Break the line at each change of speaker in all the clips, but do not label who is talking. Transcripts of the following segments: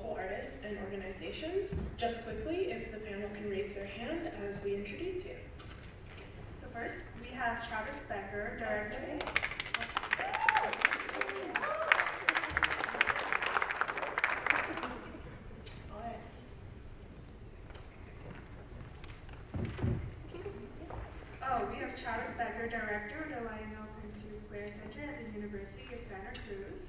local artists and organizations. Just quickly, if the panel can raise their hand as we introduce you.
So first, we have Travis Becker, Director. We have Travis Becker, Director of the Lionel Pinto Blair Center at the University of Santa Cruz.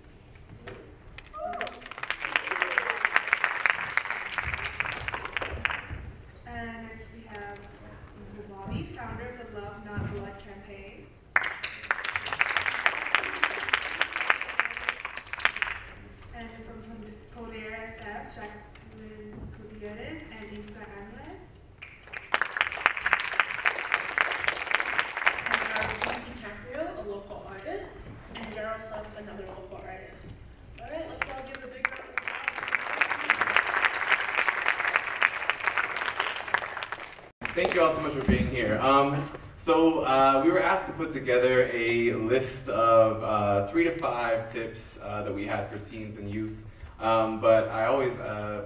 And next we have Bobby, founder of the Love Not Blood campaign. And from Codera SF, Jacqueline Gutierrez and Isa Angeles.
A local artist, and Daryl Suggs, another local artist. All right, let's all give a big round of applause.
Thank you all so much for being here. We were asked to put together a list of 3 to 5 tips that we had for teens and youth. But I always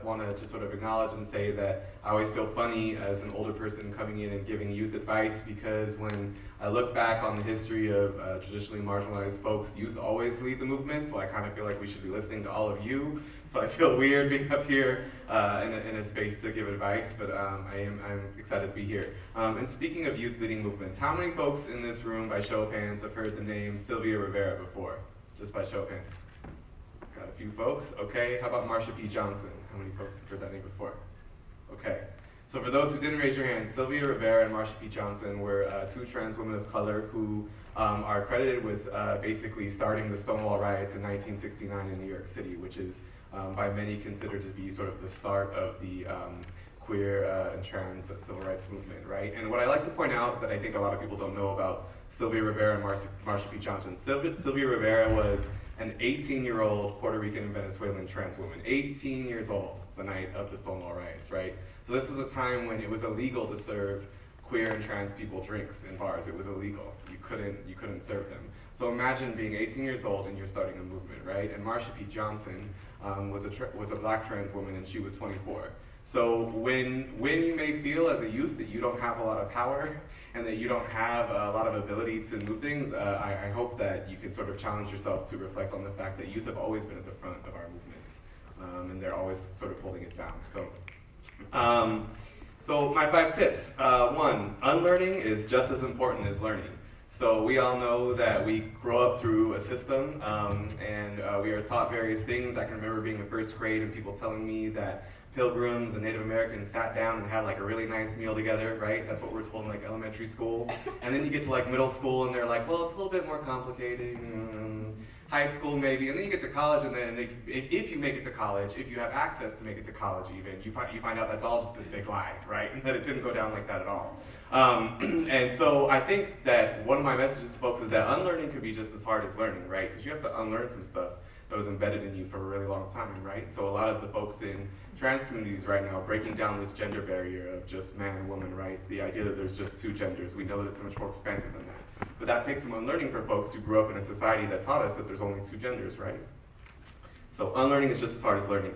want to just sort of acknowledge and say that I always feel funny as an older person coming in and giving youth advice, because when I look back on the history of traditionally marginalized folks, youth always lead the movement, so I kind of feel like we should be listening to all of you. So I feel weird being up here in a space to give advice, but I'm excited to be here. And speaking of youth leading movements, how many folks in this room, by show of hands, have heard the name Sylvia Rivera before? Just by show of hands. Got a few folks. Okay, how about Marsha P. Johnson? How many folks have heard that name before? Okay, so for those who didn't raise your hands, Sylvia Rivera and Marsha P. Johnson were 2 trans women of color who are credited with basically starting the Stonewall riots in 1969 in New York City, which is by many considered to be sort of the start of the queer and trans civil rights movement, right? And what I like to point out that I think a lot of people don't know about Sylvia Rivera and Marsha P. Johnson, Sylvia Rivera was an 18-year-old Puerto Rican and Venezuelan trans woman, 18 years old the night of the Stonewall riots, right? So this was a time when it was illegal to serve queer and trans people drinks in bars. It was illegal. You couldn't serve them. So imagine being 18 years old and you're starting a movement, right? And Marsha P. Johnson was a black trans woman, and she was 24. So when you may feel as a youth that you don't have a lot of power and that you don't have a lot of ability to move things, I hope that you can sort of challenge yourself to reflect on the fact that youth have always been at the front of our movements, and they're always sort of holding it down. So my 5 tips. 1, unlearning is just as important as learning. So we all know that we grow up through a system, and we are taught various things. I can remember being in 1st grade and people telling me that Pilgrims and Native Americans sat down and had like a really nice meal together, right? That's what we're told in like elementary school. And then you get to like middle school and they're like, well, it's a little bit more complicated. High school maybe, and then you get to college, and then if you make it to college, if you have access to make it to college even, you find out that's all just this big lie, right? And that it didn't go down like that at all. And so I think that one of my messages to folks is that unlearning could be just as hard as learning, right? Because you have to unlearn some stuff that was embedded in you for a really long time, right? So a lot of the folks in trans communities right now breaking down this gender barrier of just man and woman, right? The idea that there's just 2 genders. We know that it's much more expansive than that. But that takes some unlearning for folks who grew up in a society that taught us that there's only 2 genders, right? So unlearning is just as hard as learning.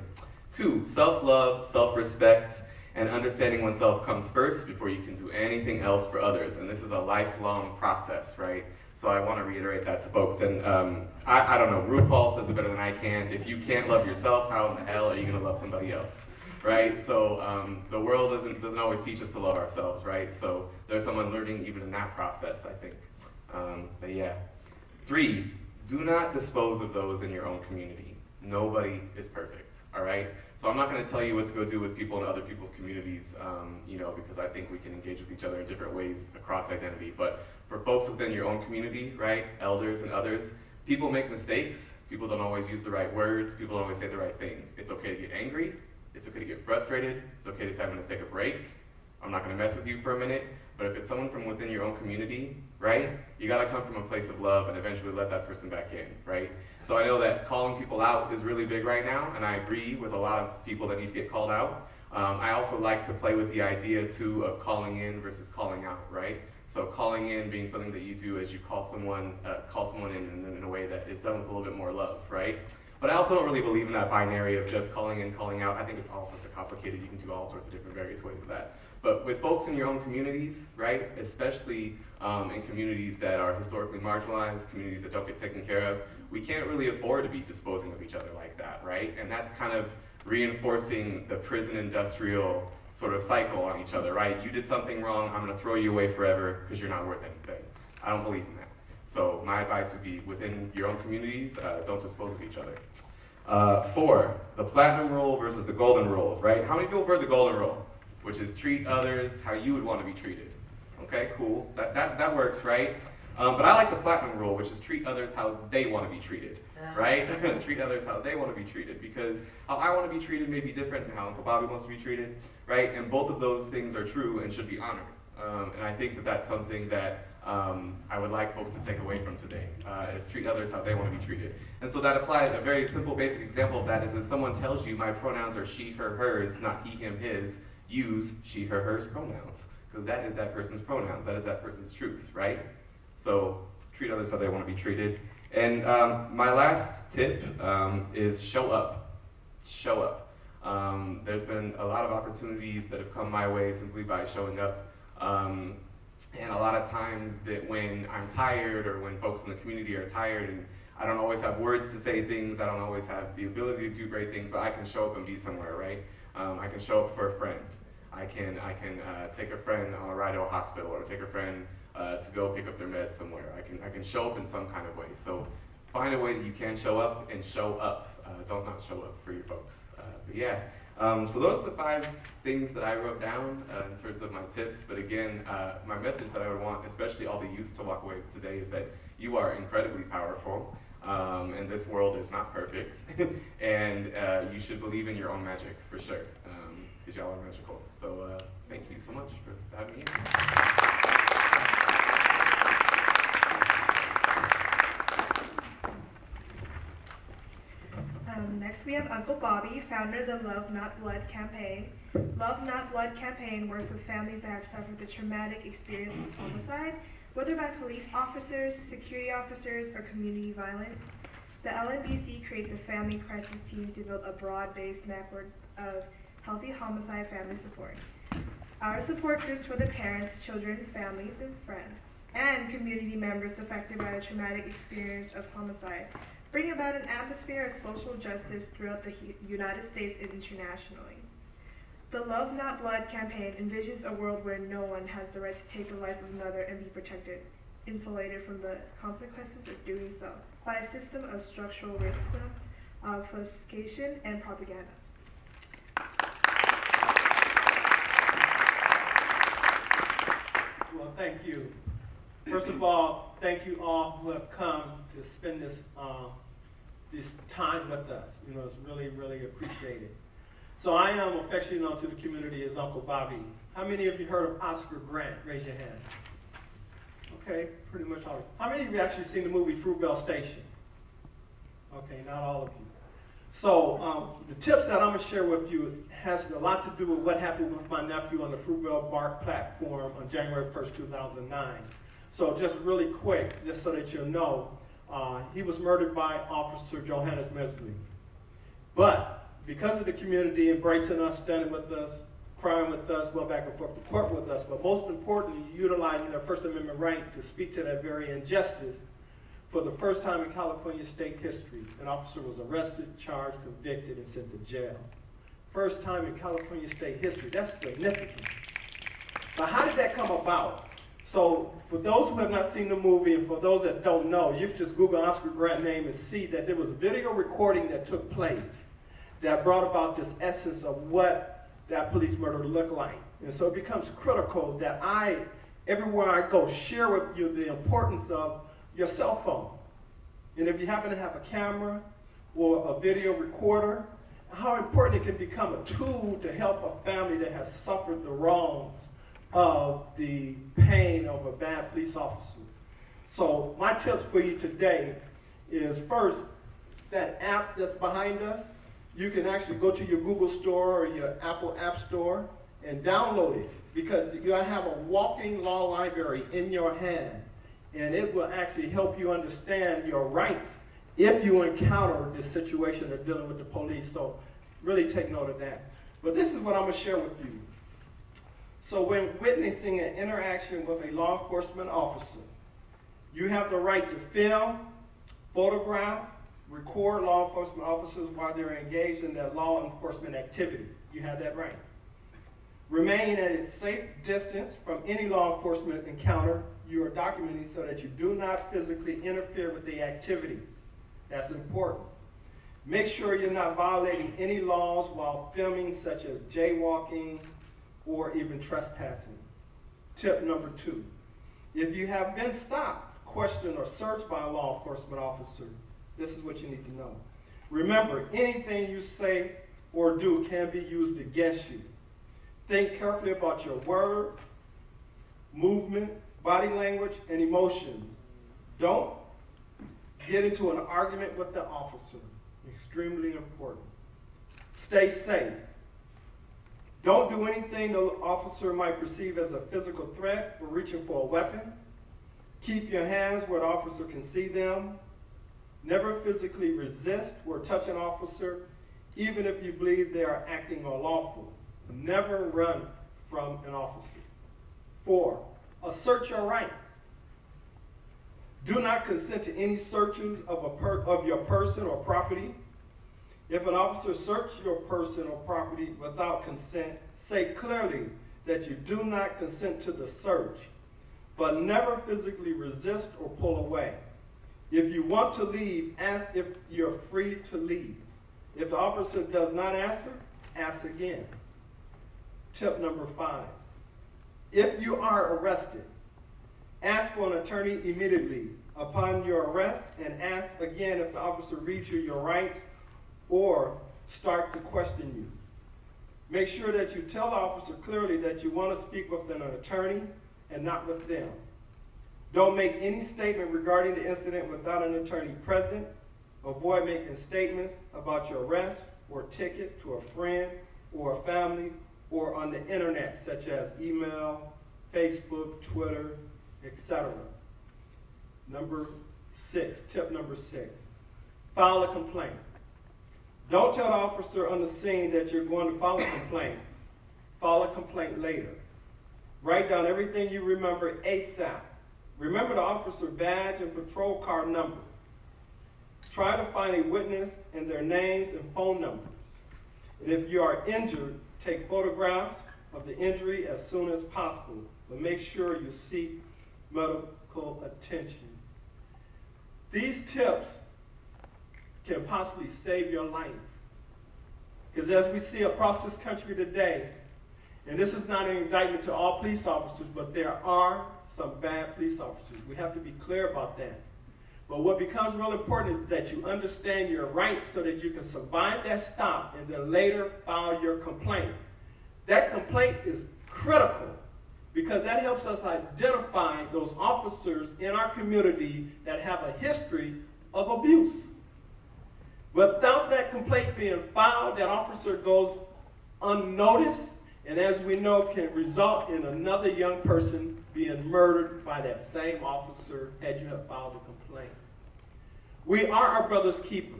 2, self-love, self-respect, and understanding oneself comes first before you can do anything else for others. And this is a lifelong process, right? So I want to reiterate that to folks. And I don't know, RuPaul says it better than I can. If you can't love yourself, how in the hell are you going to love somebody else, right? So the world doesn't always teach us to love ourselves, right? So there's some unlearning even in that process, I think. But yeah. 3, do not dispose of those in your own community. Nobody is perfect, all right? So I'm not going to tell you what to go do with people in other people's communities, because I think we can engage with each other in different ways across identity. But for folks within your own community, right, elders and others, people make mistakes. People don't always use the right words. People don't always say the right things. It's okay to get angry. It's okay to get frustrated. It's okay to say, I'm going to take a break. I'm not going to mess with you for a minute. But if it's someone from within your own community, right, you got to come from a place of love and eventually let that person back in, right? So I know that calling people out is really big right now, and I agree with a lot of people that need to get called out. I also like to play with the idea, too, of calling in versus calling out, right? So calling in being something that you do as you call someone in a way that is done with a little bit more love, right? But I also don't really believe in that binary of just calling in, calling out. I think it's all sorts of complicated. You can do all sorts of different various ways of that. But with folks in your own communities, right, especially in communities that are historically marginalized, communities that don't get taken care of, we can't really afford to be disposing of each other like that, right? And that's kind of reinforcing the prison industrial sort of cycle on each other, right? You did something wrong, I'm gonna throw you away forever because you're not worth anything. I don't believe in that. So my advice would be within your own communities, don't dispose of each other. 4, the platinum rule versus the golden rule, right? How many people have heard the golden rule? Which is treat others how you would want to be treated. Okay, cool, that works, right? But I like the platinum rule, which is treat others how they want to be treated, right? Treat others how they want to be treated, because how I want to be treated may be different than how Uncle Bobby wants to be treated, right? And both of those things are true and should be honored. And I think that that's something that I would like folks to take away from today, is treat others how they want to be treated. And so that applies, a very simple, basic example of that is if someone tells you my pronouns are she, her, hers, not he, him, his, use she, her, hers pronouns, because that is that person's pronouns, that is that person's truth, right? So treat others how they want to be treated. And my last tip is show up. Show up. There's been a lot of opportunities that have come my way simply by showing up. And a lot of times that when I'm tired or when folks in the community are tired and I don't always have words to say things, I don't always have the ability to do great things, but I can show up and be somewhere, right? I can show up for a friend. I can take a friend on a ride to a hospital or take a friend to go pick up their meds somewhere. I can show up in some kind of way. So find a way that you can show up and show up. Don't not show up for your folks. But yeah, so those are the 5 things that I wrote down in terms of my tips. But again, my message that I would want, especially all the youth to walk away with today, is that you are incredibly powerful. And this world is not perfect. And you should believe in your own magic, for sure, because y'all are magical. So thank you so much for having me here.
Next we have Uncle Bobby, founder of the Love Not Blood campaign. Love Not Blood campaign works with families that have suffered the traumatic experience of homicide, whether by police officers, security officers, or community violence. The LNBC creates a family crisis team to build a broad-based network of healthy homicide family support. Our support groups for the parents, children, families, and friends, and community members affected by the traumatic experience of homicide bring about an atmosphere of social justice throughout the United States and internationally. The Love Not Blood campaign envisions a world where no one has the right to take the life of another and be protected, insulated from the consequences of doing so, by a system of structural racism, obfuscation, and propaganda.
Well, thank you. First of all, thank you all who have come to spend this time with us. You know, it's really, really appreciated. So I am affectionately known to the community as Uncle Bobby. How many of you heard of Oscar Grant? Raise your hand. Okay, pretty much all. How many of you actually seen the movie Fruitvale Station? Okay, not all of you. So the tips that I'm going to share with you has a lot to do with what happened with my nephew on the Fruitvale BART platform on January 1st, 2009. So just really quick, just so that you'll know, he was murdered by Officer Johannes Mesley. But because of the community embracing us, standing with us, crying with us, going back and forth to court with us, but most importantly, utilizing their First Amendment right to speak to that very injustice, for the first time in California state history, an officer was arrested, charged, convicted, and sent to jail. First time in California state history. That's significant. But how did that come about? So for those who have not seen the movie, and for those that don't know, you can just Google Oscar Grant name and see that there was a video recording that took place that brought about this essence of what that police murder looked like. And so it becomes critical that everywhere I go, share with you the importance of your cell phone. And if you happen to have a camera or a video recorder, how important it can become a tool to help a family that has suffered the wrongs of the pain of a bad police officer. So my tips for you today is, first, that app that's behind us, you can actually go to your Google Store or your Apple App Store and download it, because you're going to have a walking law library in your hand, and it will actually help you understand your rights if you encounter this situation of dealing with the police. So really take note of that. But this is what I'm going to share with you. So when witnessing an interaction with a law enforcement officer, you have the right to film, photograph, record law enforcement officers while they're engaged in their law enforcement activity. You have that right. Remain at a safe distance from any law enforcement encounter you are documenting so that you do not physically interfere with the activity. That's important. Make sure you're not violating any laws while filming, such as jaywalking or even trespassing. Tip number 2. If you have been stopped, questioned, or searched by a law enforcement officer, this is what you need to know. Remember, anything you say or do can be used against you. Think carefully about your words, movement, body language, and emotions. Don't get into an argument with the officer. Extremely important. Stay safe. Don't do anything the officer might perceive as a physical threat or reaching for a weapon. Keep your hands where the officer can see them. Never physically resist or touch an officer, even if you believe they are acting unlawful. Never run from an officer. 4, assert your rights. Do not consent to any searches of your person or property. If an officer searches your person or property without consent, say clearly that you do not consent to the search, but never physically resist or pull away. If you want to leave, ask if you're free to leave. If the officer does not answer, ask again. Tip number 5. If you are arrested, ask for an attorney immediately upon your arrest and ask again if the officer reads you your rights or start to question you. Make sure that you tell the officer clearly that you want to speak with an attorney and not with them. Don't make any statement regarding the incident without an attorney present. Avoid making statements about your arrest or ticket to a friend or a family or on the internet, such as email, Facebook, Twitter, etc. Number 6, tip number 6, file a complaint. Don't tell the officer on the scene that you're going to file a complaint. File a complaint later. Write down everything you remember ASAP. Remember the officer badge and patrol car number. Try to find a witness and their names and phone numbers. And if you are injured, take photographs of the injury as soon as possible, but make sure you seek medical attention. These tips can possibly save your life. Because as we see across this country today, and this is not an indictment to all police officers, but there are some bad police officers. We have to be clear about that. But what becomes real important is that you understand your rights so that you can survive that stop and then later file your complaint. That complaint is critical because that helps us identify those officers in our community that have a history of abuse. Without that complaint being filed, that officer goes unnoticed, and as we know, can result in another young person being murdered by that same officer had you have filed a complaint. We are our brother's keeper.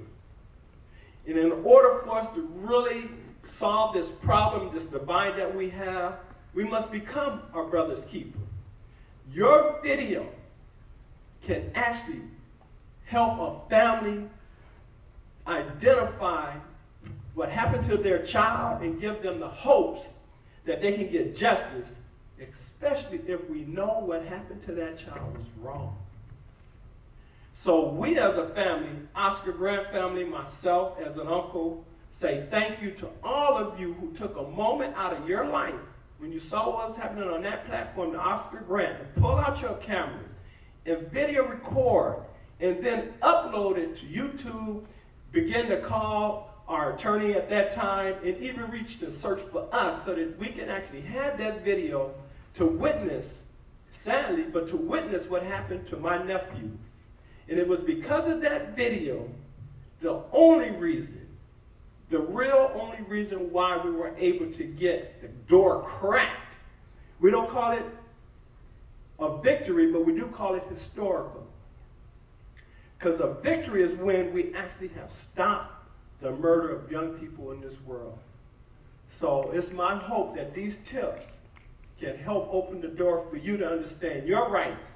And in order for us to really solve this problem, this divide that we have, we must become our brother's keeper. Your video can actually help a family identify what happened to their child and give them the hopes that they can get justice, especially if we know what happened to that child was wrong. So we as a family, Oscar Grant family, myself as an uncle, say thank you to all of you who took a moment out of your life when you saw what was happening on that platform, the Oscar Grant, to pull out your cameras and video record and then upload it to YouTube, begin to call our attorney at that time, and even reach to search for us so that we can actually have that video to witness, sadly, but to witness what happened to my nephew. And it was because of that video, the only reason, the real only reason why we were able to get the door cracked. We don't call it a victory, but we do call it historical. Because a victory is when we actually have stopped the murder of young people in this world. So it's my hope that these tips can help open the door for you to understand your rights,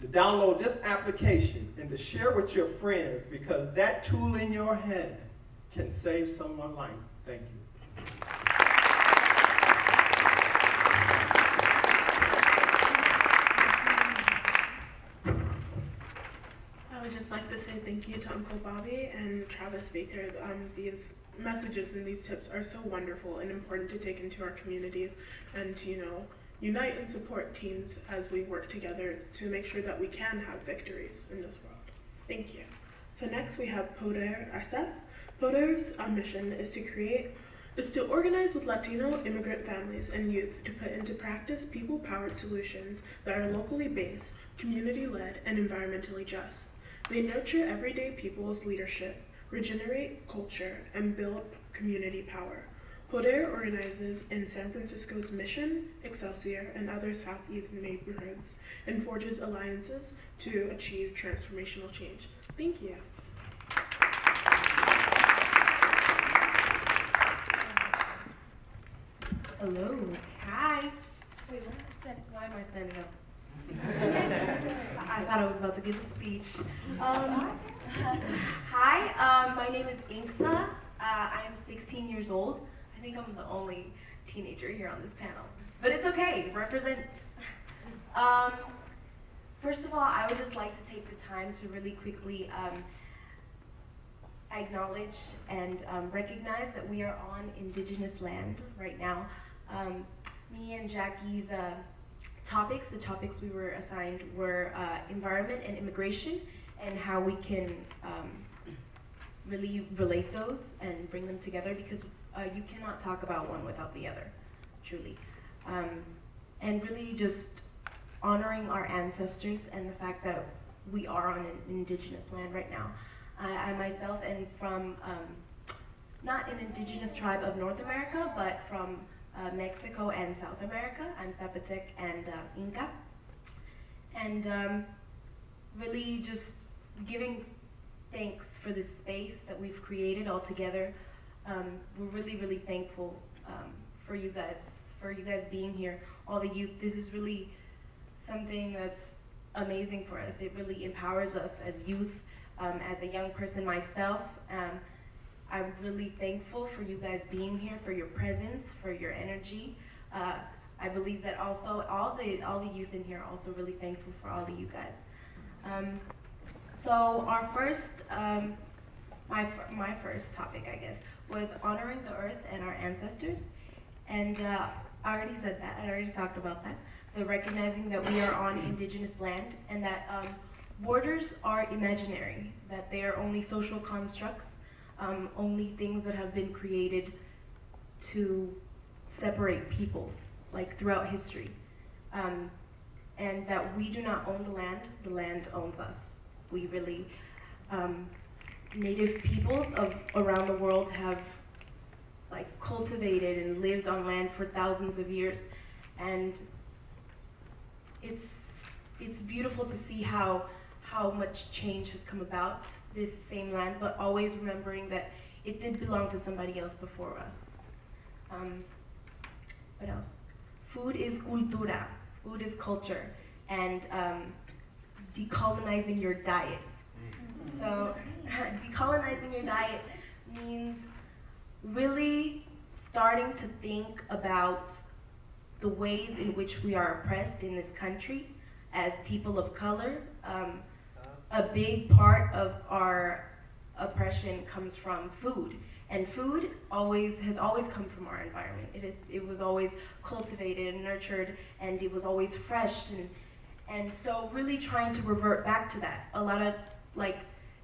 to download this application and to share with your friends, because that tool in your hand can save someone's life. Thank you.
I would just like to say thank you to Uncle Bobby and Travis Baker. These messages and these tips are so wonderful and important to take into our communities and to, unite and support teens as we work together to make sure that we can have victories in this world. Thank you. So next we have Poder SF. Poder's mission is to organize with Latino immigrant families and youth to put into practice people-powered solutions that are locally based, community-led, and environmentally just. They nurture everyday people's leadership, regenerate culture, and build community power. Poder organizes in San Francisco's Mission, Excelsior, and other Southeast neighborhoods, and forges alliances to achieve transformational change. Thank you.
Hello. Hi. Wait, why am I standing up? I thought I was about to give a speech. Hi, my name is Inksa. I'm 16 years old. I think I'm the only teenager here on this panel, but it's okay, represent. First of all, I would just like to take the time to really quickly acknowledge and recognize that we are on indigenous land right now. Me and Jackie's topics, the topics we were assigned were environment and immigration, and how we can really relate those and bring them together, because you cannot talk about one without the other, truly. And really just honoring our ancestors and the fact that we are on an indigenous land right now. I myself am from not an indigenous tribe of North America, but from Mexico and South America. I'm Zapotec and Inca. And really just giving thanks for this space that we've created all together. We're really, really thankful for you guys being here, all the youth. This is really something that's amazing for us. It really empowers us as youth. As a young person myself, I'm really thankful for you guys being here, for your presence, for your energy. I believe that also all the youth in here are also really thankful for all of you guys. So our first, my first topic, I guess, was honoring the earth and our ancestors. And I already said that, I already talked about that. The recognizing that we are on indigenous land, and that borders are imaginary, that they are only social constructs, only things that have been created to separate people, like throughout history. And that we do not own the land owns us. We really, native peoples around the world have cultivated and lived on land for thousands of years, and it's beautiful to see how much change has come about this same land, but always remembering that it did belong to somebody else before us. What else? Food is cultura. Food is culture, and decolonizing your diet. So decolonizing your diet means really starting to think about the ways in which we are oppressed in this country as people of color. A big part of our oppression comes from food, and food has always come from our environment. It was always cultivated and nurtured, and it was always fresh, and so really trying to revert back to that. A lot of,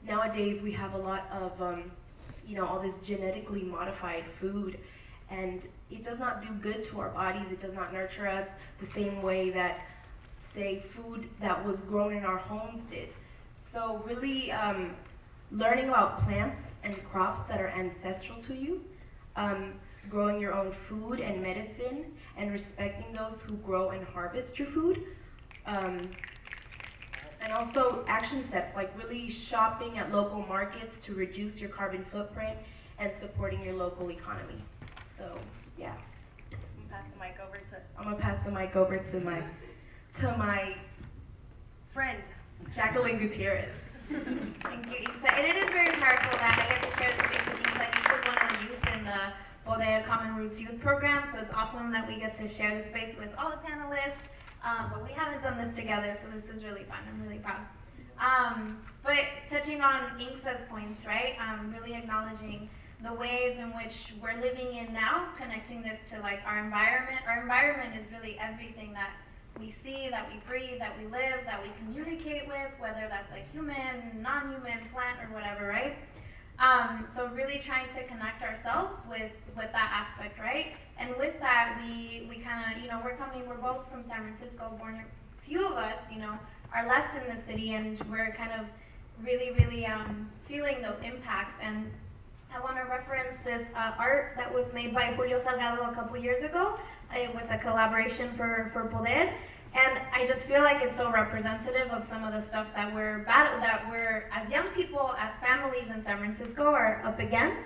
nowadays we have a lot of all this genetically modified food, and it does not do good to our bodies. It does not nurture us the same way that, say, food that was grown in our homes did. So really learning about plants and crops that are ancestral to you, growing your own food and medicine, and respecting those who grow and harvest your food. And also action steps like really shopping at local markets to reduce your carbon footprint and supporting your local economy. So yeah, I'm gonna pass the mic over to my friend, Jacqueline Gutierrez.
Thank you, Isa. And it is very powerful that I get to share the space with Isa. Isa is one of the youth in the Poder Common Roots Youth Program, so it's awesome that we get to share the space with all the panelists. But we haven't done this together, so this is really fun. I'm really proud. But touching on Isa's points, right? Really acknowledging the ways in which we're living in now, connecting this to like our environment. Our environment is really everything that we see, that we breathe, that we live, that we communicate with, whether that's like human, non-human, plant, or whatever, right? So really trying to connect ourselves with that aspect, right? And with that, we kind of, we're both from San Francisco, born, few of us, are left in the city, and we're kind of really, really feeling those impacts. And I want to reference this art that was made by Julio Salgado a couple years ago with a collaboration for Poder. And I just feel like it's so representative of some of the stuff that we're as young people, as families in San Francisco are up against.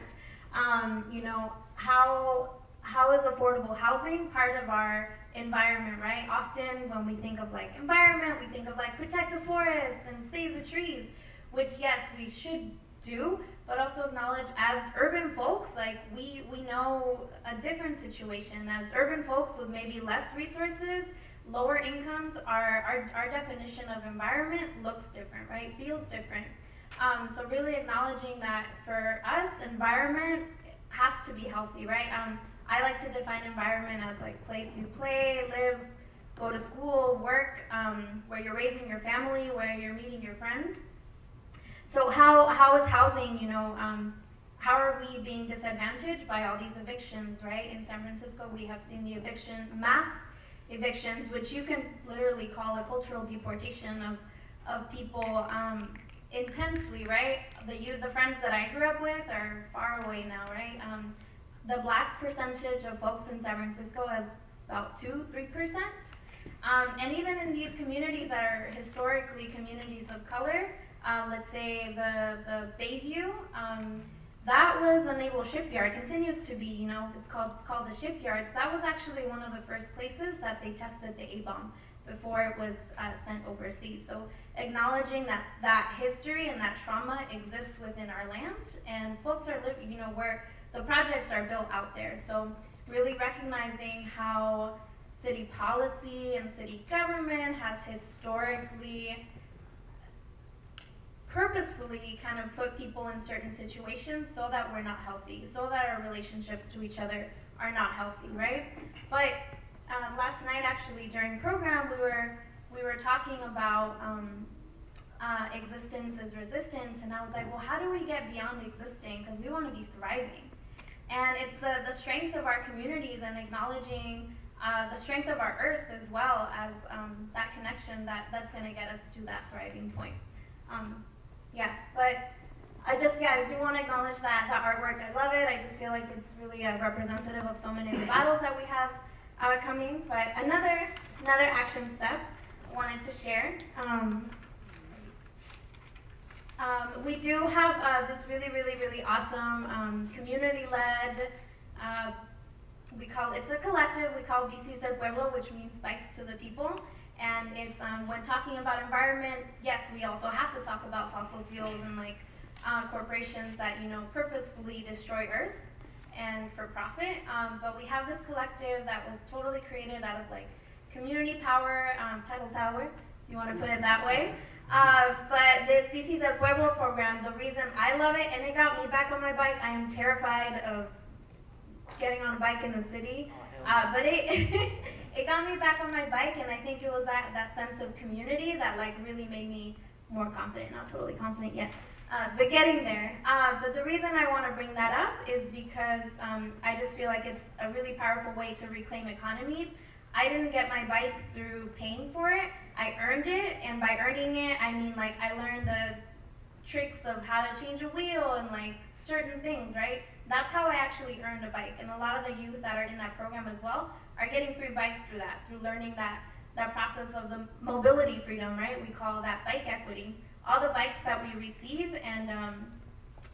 How is affordable housing part of our environment, right? Often when we think of like environment, we think of like protect the forest and save the trees, which yes, we should do, but also acknowledge as urban folks, like we know a different situation. As urban folks with maybe less resources, lower incomes, our definition of environment looks different, right? Feels different. So really acknowledging that for us, environment has to be healthy, right? I like to define environment as like place you play, live, go to school, work, where you're raising your family, where you're meeting your friends. So how is housing, how are we being disadvantaged by all these evictions, right? In San Francisco, we have seen the mass evictions, which you can literally call a cultural deportation of people intensely, right? The friends that I grew up with are far away now, right? The black percentage of folks in San Francisco is about 2-3%. And even in these communities that are historically communities of color, let's say the Bayview, that was a naval shipyard, continues to be, it's called the shipyards. That was actually one of the first places that they tested the A-bomb before it was sent overseas. So acknowledging that history and that trauma exists within our land, and folks are living, where the projects are built out there. So really recognizing how city policy and city government has historically purposefully kind of put people in certain situations so that we're not healthy, so that our relationships to each other are not healthy, right? But last night, actually, during program, we were talking about existence is resistance, and I was like, well, how do we get beyond existing? Because we want to be thriving. And it's the strength of our communities and acknowledging the strength of our earth as well as that connection that's going to get us to that thriving point. But I do want to acknowledge that artwork. I love it. I just feel like it's really representative of so many of the battles that we have coming. But another action step I wanted to share. We do have this really, really, really awesome community-led. It's a collective. We call Bicis del Pueblo, which means bikes to the people. And it's when talking about environment, yes, we also have to talk about fossil fuels and like corporations that purposefully destroy Earth and for profit. But we have this collective that was totally created out of like community power, pedal power, if you want to put it that way. But this Bicis del Pueblo program, the reason I love it, and it got me back on my bike. I am terrified of getting on a bike in the city, but it got me back on my bike, and I think it was that sense of community that like really made me more confident. Not totally confident yet, but getting there. But the reason I want to bring that up is because I just feel like it's a really powerful way to reclaim economy. I didn't get my bike through paying for it. I earned it, and by earning it, I mean like I learned the tricks of how to change a wheel and like certain things, right? That's how I actually earned a bike, and a lot of the youth that are in that program as well are getting free bikes through that, through learning that that process of the mobility freedom, right? We call that bike equity. All the bikes that we receive and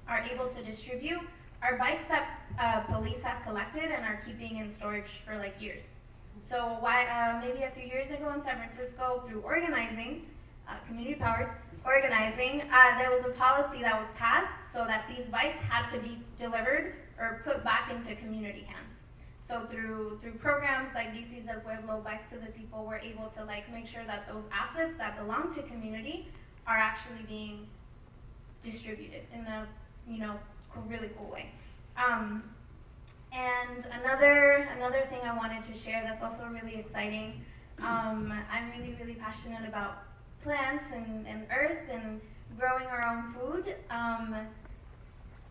are able to distribute are bikes that police have collected and are keeping in storage for like years. So maybe a few years ago in San Francisco, through organizing, community-powered organizing, there was a policy that was passed so that these bikes had to be delivered or put back into community hands. So through programs like BC's El Pueblo, Bikes to the People, we're able to like make sure that those assets that belong to community are actually being distributed in a really cool way. And another thing I wanted to share that's also really exciting. I'm really passionate about plants and earth and growing our own food.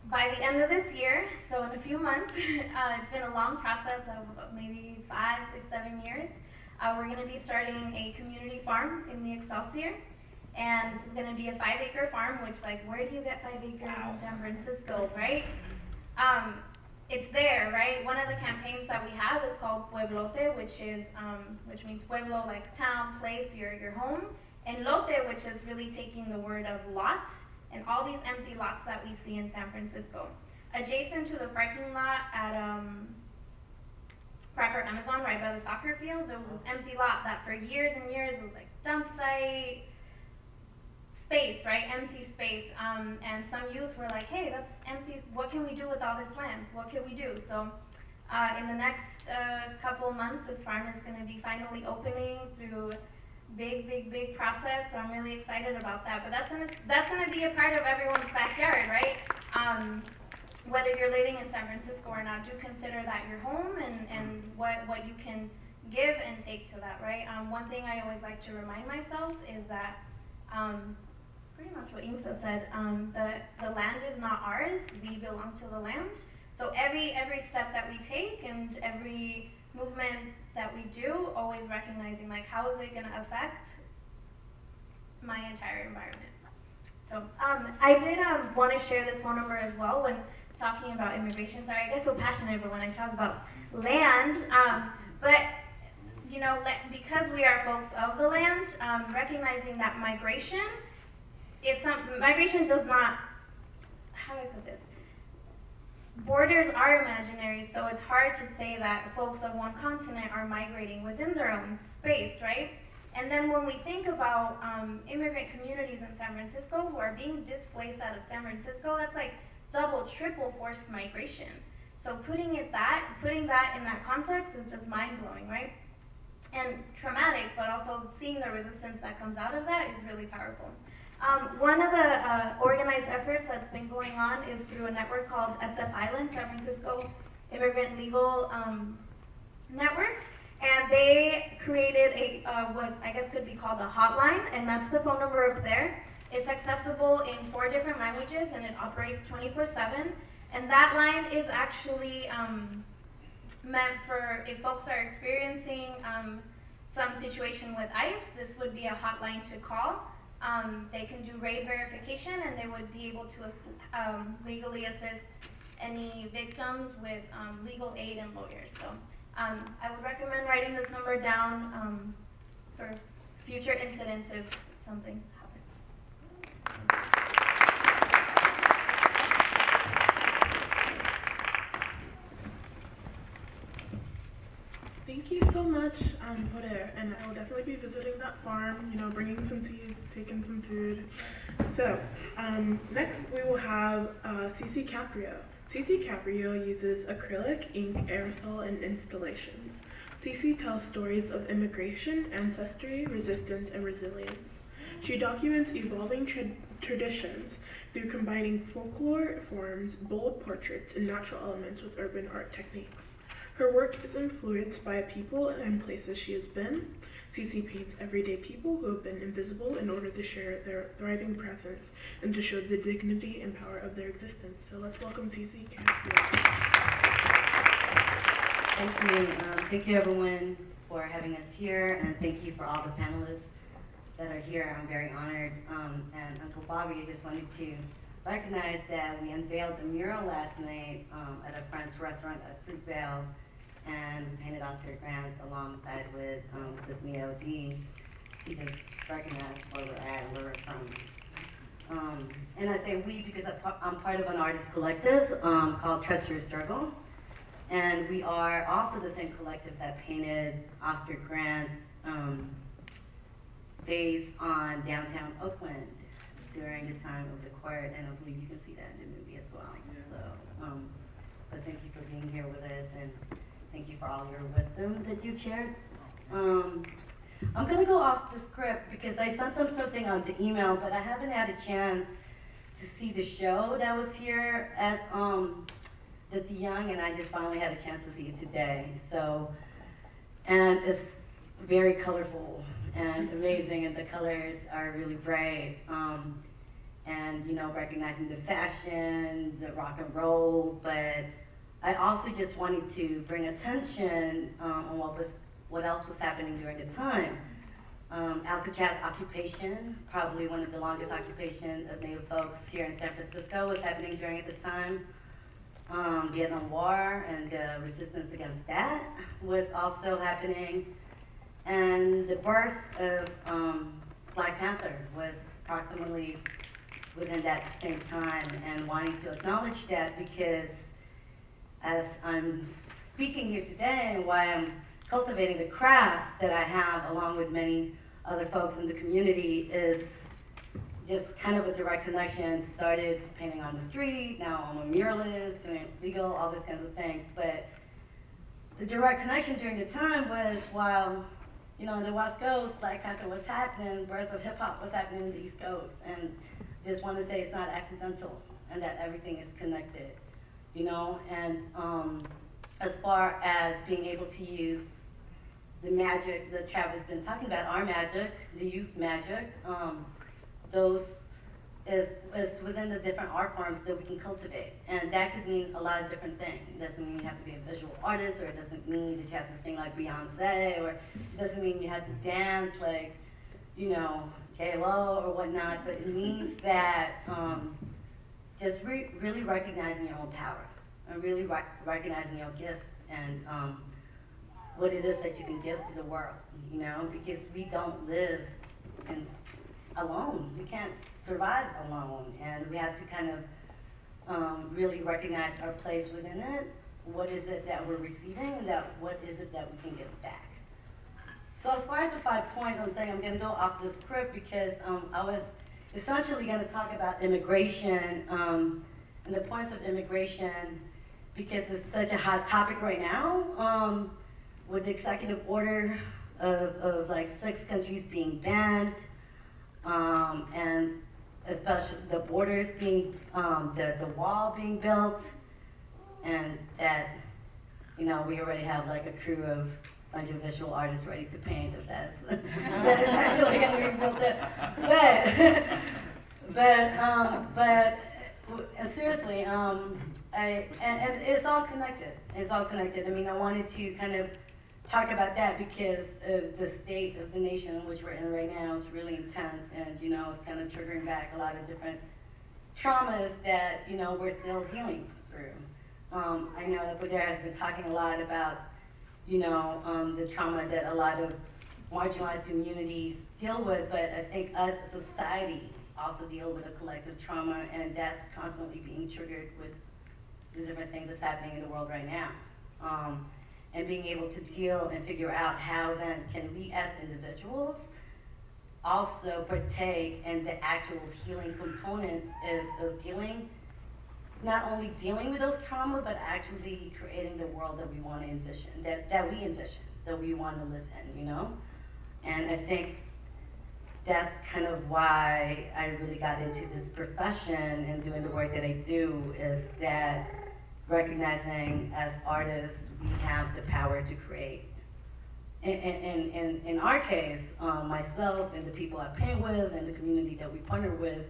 By the end of this year, so in a few months, it's been a long process of maybe 5, 6, 7 years. We're going to be starting a community farm in the Excelsior, and this is going to be a 5-acre farm. Which, like, where do you get 5 acres in San Francisco, right? It's there, right? One of the campaigns that we have is called Pueblote, which means pueblo, like town, place, your home, and lote, which is really taking the word of lot. And all these empty lots that we see in San Francisco. Adjacent to the parking lot at Cracker Amazon, right by the soccer fields, there was this empty lot that for years and years was like dump site space, right? Empty space. And some youth were like, hey, that's empty. What can we do with all this land? What can we do? So in the next couple of months, this farm is going to be finally opening through big process, so I'm really excited about that. But that's gonna be a part of everyone's backyard, right? Whether you're living in San Francisco or not, do consider that your home and what you can give and take to that, right? One thing I always like to remind myself is that pretty much what Insa said, the land is not ours, we belong to the land. So every step that we take and every movement that we do, always recognizing like how is it going to affect my entire environment. So I did want to share this phone number as well when talking about immigration. Sorry, I get so passionate when I talk about land, but because we are folks of the land, recognizing that migration does not, how do I put this? Borders are imaginary, so it's hard to say that folks of one continent are migrating within their own space, right? And then when we think about immigrant communities in San Francisco who are being displaced out of San Francisco, that's like double, triple forced migration. So putting that in that context is just mind-blowing, right? And traumatic, but also seeing the resistance that comes out of that is really powerful. One of the organized efforts that's been going on is through a network called SF Island, San Francisco Immigrant Legal Network, and they created a what I guess could be called a hotline, and that's the phone number up there. It's accessible in 4 different languages, and it operates 24/7, and that line is actually meant for if folks are experiencing some situation with ICE, this would be a hotline to call. They can do raid verification, and they would be able to legally assist any victims with legal aid and lawyers. So I would recommend writing this number down for future incidents if something happens.
Thank you so much, Joder, and I will definitely be visiting that farm, bringing some seeds, taking some food. So, next we will have CC Caprio. CC Caprio uses acrylic, ink, aerosol, and installations. CC tells stories of immigration, ancestry, resistance, and resilience. She documents evolving traditions through combining folklore forms, bold portraits, and natural elements with urban art techniques. Her work is influenced by people and places she has been. CC paints everyday people who have been invisible in order to share their thriving presence and to show the dignity and power of their existence. So let's welcome CC Caprio.
Thank you. Thank you everyone for having us here, and thank you for all the panelists that are here. I'm very honored. And Uncle Bobby, I just wanted to recognize that we unveiled a mural last night at a French restaurant at Fruitvale and we painted Oscar Grants alongside with Sis Mia O.D. to just recognize where we're at and where we're from. And I say we because I'm part of an artist collective called Trust Your Struggle. And we are also the same collective that painted Oscar Grant's face on downtown Oakland during the time of the court, and I believe you can see that in the movie as well. So, but thank you for being here with us, and thank you for all your wisdom that you've shared. I'm gonna go off the script because I sent them something on the email, but I haven't had a chance to see the show that was here at the Young, and I just finally had a chance to see it today. So, and it's very colorful and amazing, and the colors are really bright. And you know, recognizing the fashion, the rock and roll, but I also just wanted to bring attention on what else was happening during the time. Alcatraz occupation, probably one of the longest occupations of Native folks here in San Francisco, was happening during at the time. Vietnam War and the resistance against that was also happening. And the birth of Black Panther was approximately within that same time, and wanting to acknowledge that because as I'm speaking here today and why I'm cultivating the craft that I have along with many other folks in the community is just kind of a direct connection. Started painting on the street, now I'm a muralist, doing legal, all these kinds of things. But the direct connection during the time was while, you know, in the West Coast, Black Panther was happening, birth of hip hop was happening in the East Coast. And just want to say it's not accidental and that everything is connected, you know? And as far as being able to use the magic that Trav has been talking about, our magic, the youth magic, those is within the different art forms that we can cultivate. And that could mean a lot of different things. It doesn't mean you have to be a visual artist, or it doesn't mean that you have to sing like Beyonce, or it doesn't mean you have to dance like, you know, J-Lo or whatnot, but it means that just really recognizing your own power and really recognizing your gift and what it is that you can give to the world, you know, because we don't live alone. We can't survive alone, and we have to kind of really recognize our place within it. What is it that we're receiving, and what is it that we can give back? So as far as the 5 points, I'm saying I'm going to go off the script because I was essentially going to talk about immigration and the points of immigration because it's such a hot topic right now with the executive order of like 6 countries being banned and especially the borders being, the wall being built, and that, you know, we already have like a crew of bunch of visual artists ready to paint if that's that is actually going to be built up. But seriously, and it's all connected. It's all connected. I mean, I wanted to kind of talk about that because of the state of the nation in which we're in right now is really intense, and you know, it's kind of triggering back a lot of different traumas that, you know, we're still healing through. I know that Baudelaire has been talking a lot about, you know, the trauma that a lot of marginalized communities deal with, but I think us as a society also deal with a collective trauma, and that's constantly being triggered with the different things that's happening in the world right now. And being able to deal and figure out how then can we as individuals also partake in the actual healing component of dealing, not only dealing with those trauma, but actually creating the world that we want to envision, that we envision, that we want to live in, you know? And I think that's kind of why I really got into this profession and doing the work that I do, is that recognizing as artists, we have the power to create. In our case, myself and the people I paint with and the community that we partner with,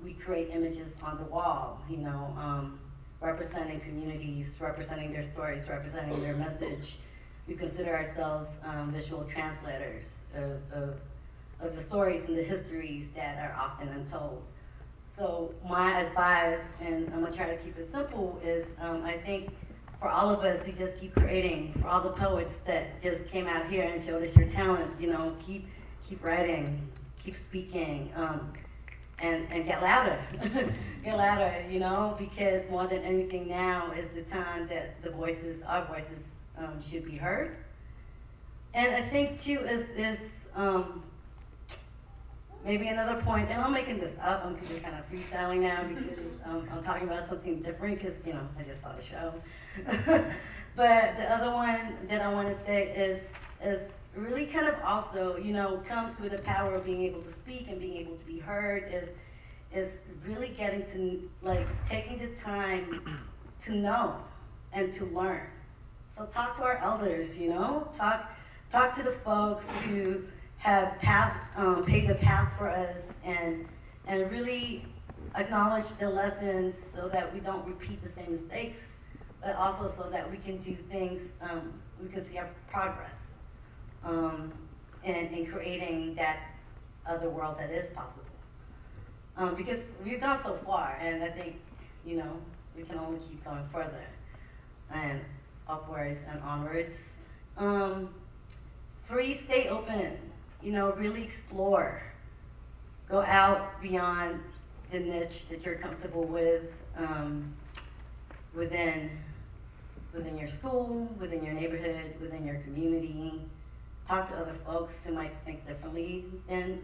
we create images on the wall, you know, representing communities, representing their stories, representing their message. We consider ourselves visual translators of the stories and the histories that are often untold. So my advice, and I'm gonna try to keep it simple, is I think for all of us to just keep creating, for all the poets that just came out here and showed us your talent, you know, keep writing, keep speaking, and get louder, get louder, you know, because more than anything now is the time that our voices should be heard. And I think too is maybe another point, and I'm making this up, I'm just kind of freestyling now because I'm talking about something different because, you know, I just saw the show. But the other one that I want to say is really kind of also, you know, comes with the power of being able to speak and being able to be heard is really getting to, like, taking the time to know and to learn. So talk to our elders, you know, talk to the folks who have paved the path for us and really acknowledge the lessons so that we don't repeat the same mistakes, but also so that we can do things, we can see our progress in creating that other world that is possible. Because we've gone so far, and I think, you know, we can only keep going further and upwards and onwards. 3, stay open, you know, really explore. Go out beyond the niche that you're comfortable with, within your school, within your neighborhood, within your community. Talk to other folks who might think differently than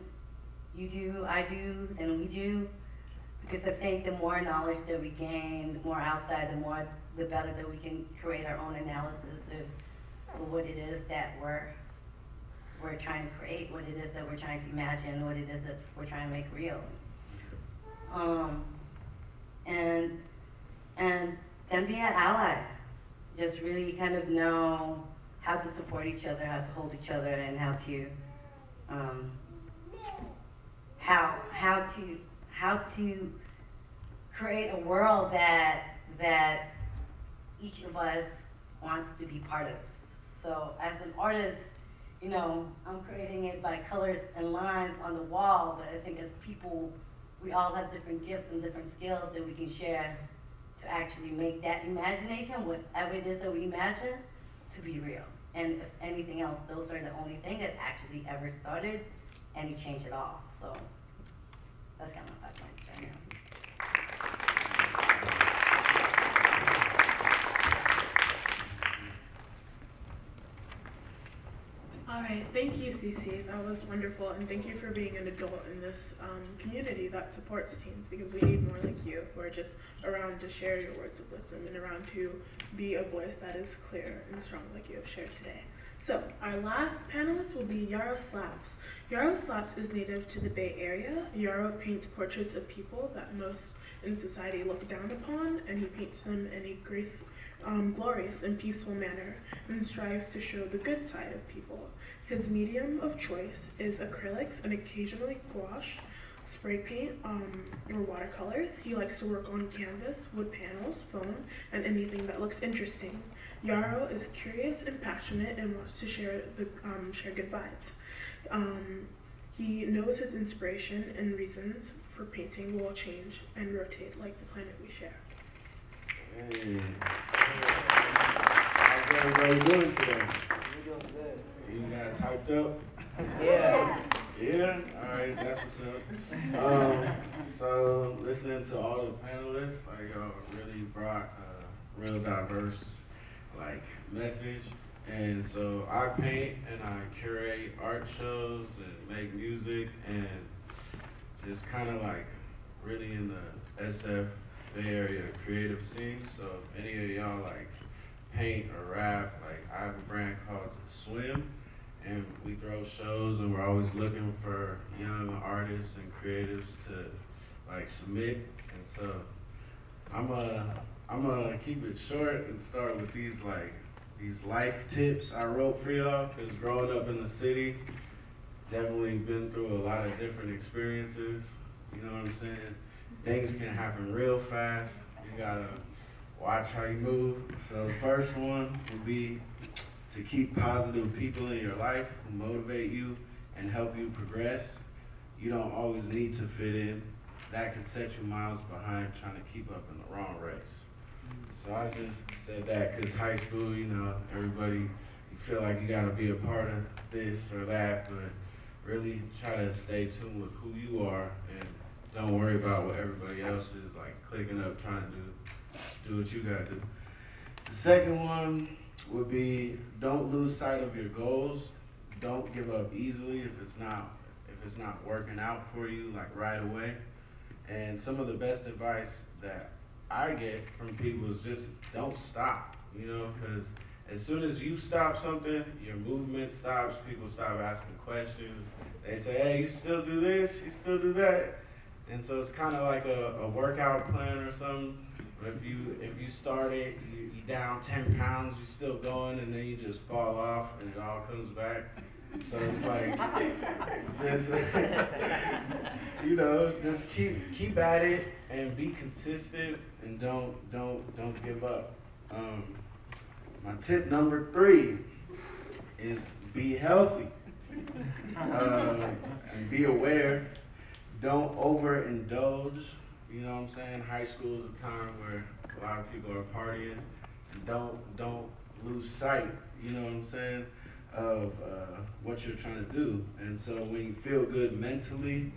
you do, I do, than we do. Because I think the more knowledge that we gain, the more outside, the better that we can create our own analysis of what it is that we're trying to create, what it is that we're trying to imagine, what it is that we're trying to make real. And then be an ally. Just really kind of know how to support each other, how to hold each other, and how to create a world that each of us wants to be part of. So as an artist, you know, I'm creating it by colors and lines on the wall, but I think as people, we all have different gifts and different skills that we can share to actually make that imagination, whatever it is that we imagine, to be real. And if anything else, those are the only thing that actually ever started any change at all. So that's kind of my 5 points right now.
All right, thank you, Cece. That was wonderful, and thank you for being an adult in this community that supports teens, because we need more like you who are just around to share your words of wisdom and around to be a voice that is clear and strong like you have shared today. So our last panelist will be Yaro Slaps. Yaro Slaps is native to the Bay Area. Yaro paints portraits of people that most in society look down upon, and he paints them in a glorious and peaceful manner, and strives to show the good side of people. His medium of choice is acrylics and occasionally gouache, spray paint, or watercolors. He likes to work on canvas, wood panels, foam, and anything that looks interesting. Yaro is curious and passionate and wants to share good vibes. He knows his inspiration and reasons for painting will change and rotate like the planet we share.
Hey. How's everybody doing today?
We're doing good.
You guys hyped up?
Yeah.
Yeah? Alright, that's what's up. So listening to all the panelists, like y'all really brought a real diverse message. And so I paint and I curate art shows and make music and just kind of really in the SF Bay Area creative scene. So if any of y'all paint or rap, I have a brand called Swim, and we throw shows, and we're always looking for young artists and creatives to submit. And so I'm gonna keep it short and start with these life tips I wrote for y'all, because growing up in the city, definitely been through a lot of different experiences. You know what I'm saying? Things can happen real fast. You gotta watch how you move. So the first one would be to keep positive people in your life who motivate you and help you progress. You don't always need to fit in. That can set you miles behind trying to keep up in the wrong race. So I just said that because high school, you know, everybody, you feel like you gotta be a part of this or that, but really try to stay tuned with who you are and don't worry about what everybody else is like clicking up trying to do. Do what you gotta do. The second one would be don't lose sight of your goals. Don't give up easily if it's not working out for you like right away. And some of the best advice that I get from people is just don't stop, you know, because as soon as you stop something, your movement stops, people stop asking questions. They say, hey, you still do this, you still do that. And so it's kind of like a workout plan or something. But if you start it, you down 10 pounds, you're still going, and then you just fall off, and it all comes back. So it's like, just, you know, just keep at it and be consistent, and don't give up. My tip number 3 is be healthy and be aware. Don't overindulge. You know what I'm saying? High school is a time where a lot of people are partying, and don't lose sight. You know what I'm saying? Of what you're trying to do. And so when you feel good mentally,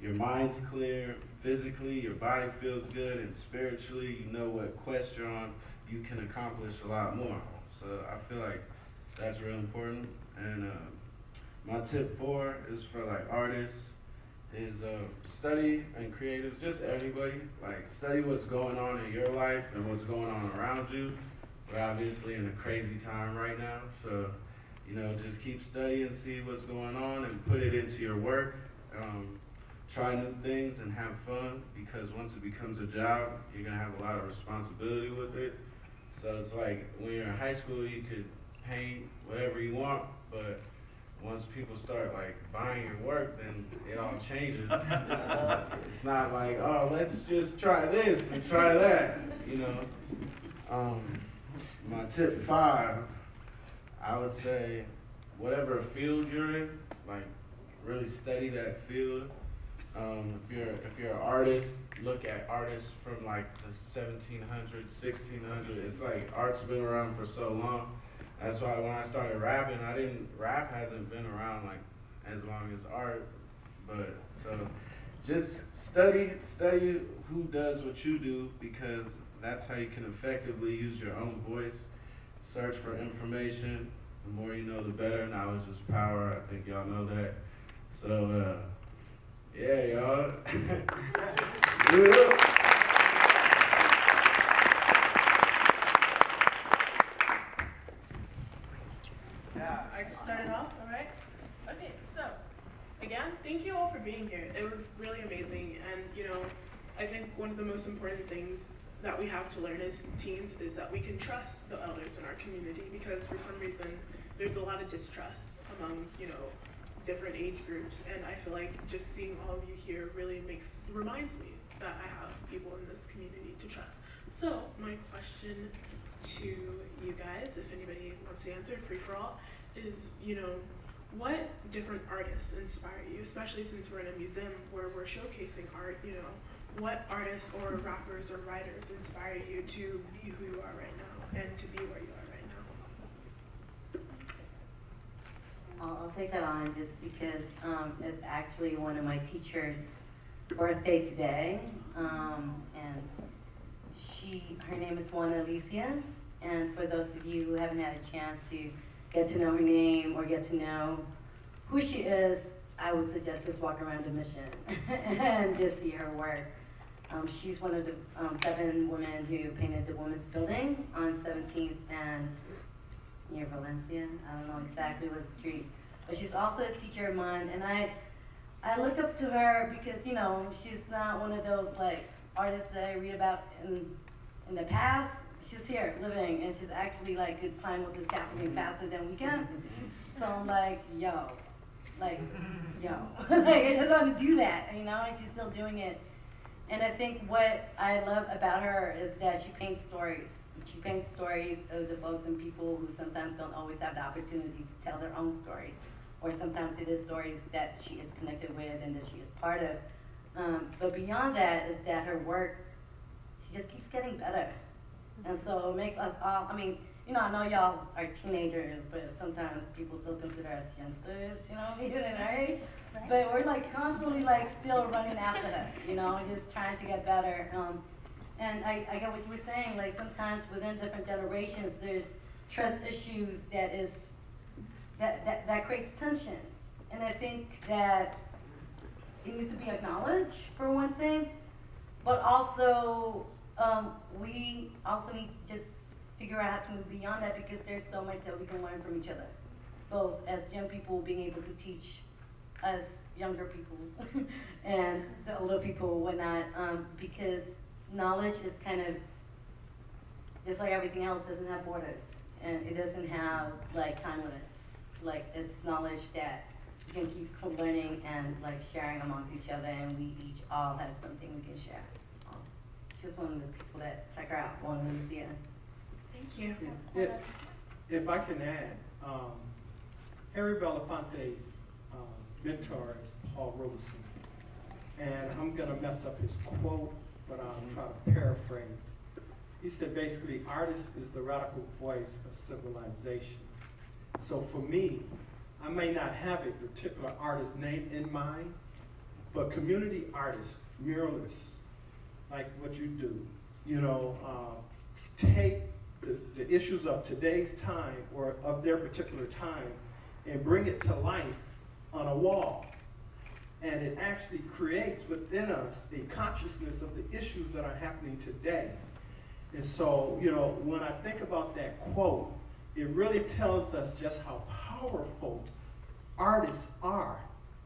your mind's clear, physically, your body feels good, and spiritually, you know what quest you're on, you can accomplish a lot more. So I feel like that's real important. And my tip 4 is for like artists, is study and creatives, just everybody, like study what's going on in your life and what's going on around you. We're obviously in a crazy time right now, so you know, just keep studying, see what's going on, and put it into your work. Try new things and have fun, because once it becomes a job, you're gonna have a lot of responsibility with it. So it's like when you're in high school, you could paint whatever you want, but once people start like buying your work, then it all changes. It's not like, oh, let's just try this and try that, you know. My tip 5, I would say, whatever field you're in, like really study that field. If you're an artist, look at artists from like the 1700s, 1600s. It's like art's been around for so long. That's why when I started rapping, rap hasn't been around like as long as art. But so just study who does what you do, because that's how you can effectively use your own voice. Search for information. The more you know, the better. Knowledge is power. I think y'all know that. So, yeah, y'all. Do it up.
I just started off, all right? Okay, so, again, thank you all for being here. It was really amazing, and, you know, I think one of the most important things that we have to learn as teens is that we can trust the elders in our community, because for some reason there's a lot of distrust among, you know, different age groups, and I feel like just seeing all of you here really reminds me that I have people in this community to trust. So my question to you guys, if anybody wants to answer, free for all, is, you know, what different artists inspire you, especially since we're in a museum where we're showcasing art, you know, what artists or rappers or writers inspire you to be who you are right now and to be where you are right now?
I'll take that on just because it's actually one of my teachers' birthday today. And her name is Juana Alicia. And for those of you who haven't had a chance to get to know her name or get to know who she is, I would suggest just walk around the Mission and just see her work. She's one of the 7 women who painted the Women's Building on 17th and near Valencia. I don't know exactly what street. But she's also a teacher of mine, and I look up to her because, you know, she's not one of those like artists that I read about in the past. She's here living, and she's actually like could climb up the scaffolding faster than we can. So I'm like, yo. Like, I just want to do that, you know, and she's still doing it. And I think what I love about her is that she paints stories. She paints stories of the folks and people who sometimes don't always have the opportunity to tell their own stories, or sometimes it is stories that she is connected with and that she is part of. But beyond that is that her work, she just keeps getting better. And so it makes us all, I mean, you know, I know y'all are teenagers, but sometimes people still consider us youngsters, you know, even right? But we're like constantly like still running after that, you know, just trying to get better. And I get what you were saying, like sometimes within different generations, there's trust issues that creates tension. And I think that it needs to be acknowledged for one thing, but also we also need to just figure out how to move beyond that, because there's so much that we can learn from each other, both as young people being able to teach us younger people and the older people, whatnot, because knowledge is kind of, it's like everything else, doesn't have borders, and it doesn't have like time limits. Like, it's knowledge that we can keep learning and like sharing amongst each other, and we each all have something we can share. Just one of the people that check her out, one of Lucia.
Thank you.
If I can add, Harry Belafonte's mentor is Paul Robeson, and I'm gonna mess up his quote, but I'll try to paraphrase. He said basically, artist is the radical voice of civilization. So for me, I may not have a particular artist name in mind, but community artists, muralists, like what you do, you know, take the issues of today's time or of their particular time and bring it to life on a wall. And it actually creates within us a consciousness of the issues that are happening today. And so, you know, when I think about that quote, it really tells us just how powerful artists are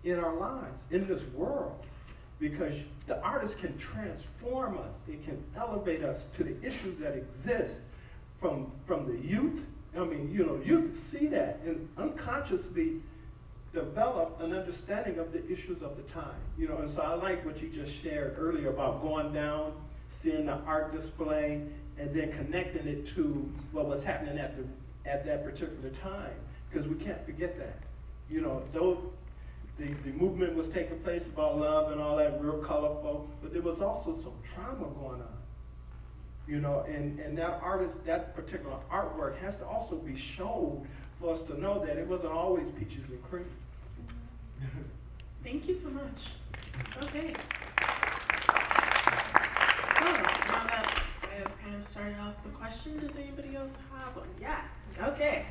in our lives, in this world. Because the artist can transform us, it can elevate us to the issues that exist from the youth. I mean, you know, you can see that and unconsciously develop an understanding of the issues of the time. You know, and so I like what you just shared earlier about going down, seeing the art display, and then connecting it to what was happening at that particular time. Because we can't forget that. You know, though the movement was taking place about love and all that, real colorful, but there was also some trauma going on. You know, and that artist, that particular artwork has to also be shown for us to know that it wasn't always peaches and cream.
Thank you so much. Okay. So, now that I have kind of started off the question, does anybody else have one? Yeah. Okay.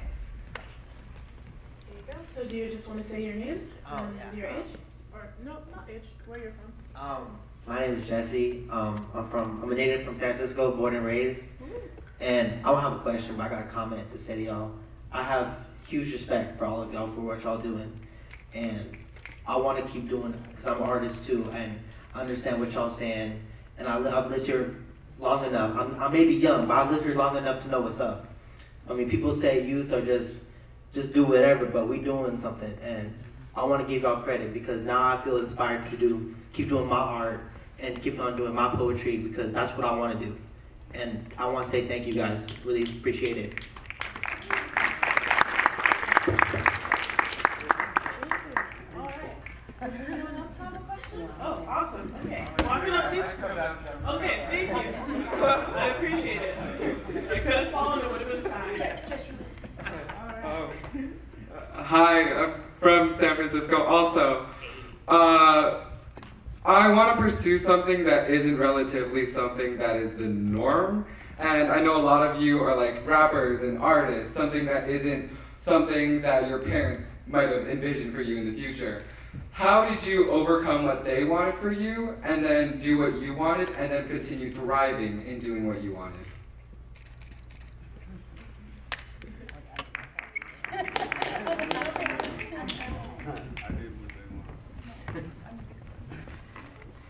There you go. So do you just want to say your name and your age? Or no, not age, where you're from.
My name is Jesse. I'm a native from San Francisco, born and raised. And I don't have a question, but I got a comment to say to y'all. I have huge respect for all of y'all for what y'all doing. And I want to keep doing it because I'm an artist too, and I understand what y'all saying. And I've lived here long enough. I may be young, but I've lived here long enough to know what's up. I mean, people say youth are just do whatever, but we doing something. And I want to give y'all credit because now I feel inspired to keep doing my art and keep on doing my poetry because that's what I want to do. And I want to say thank you guys. Really appreciate it.
All right. Anyone else have a question? Oh, awesome. Okay. Walking up these. Okay, thank you. I appreciate it. I could have fallen, it would have been fine. All right.
Hi, I'm from San Francisco also. I want to pursue something that isn't relatively something that is the norm. And I know a lot of you are like rappers and artists, something that isn't something that your parents might have envisioned for you in the future. How did you overcome what they wanted for you and then do what you wanted and then continue thriving in doing what you wanted?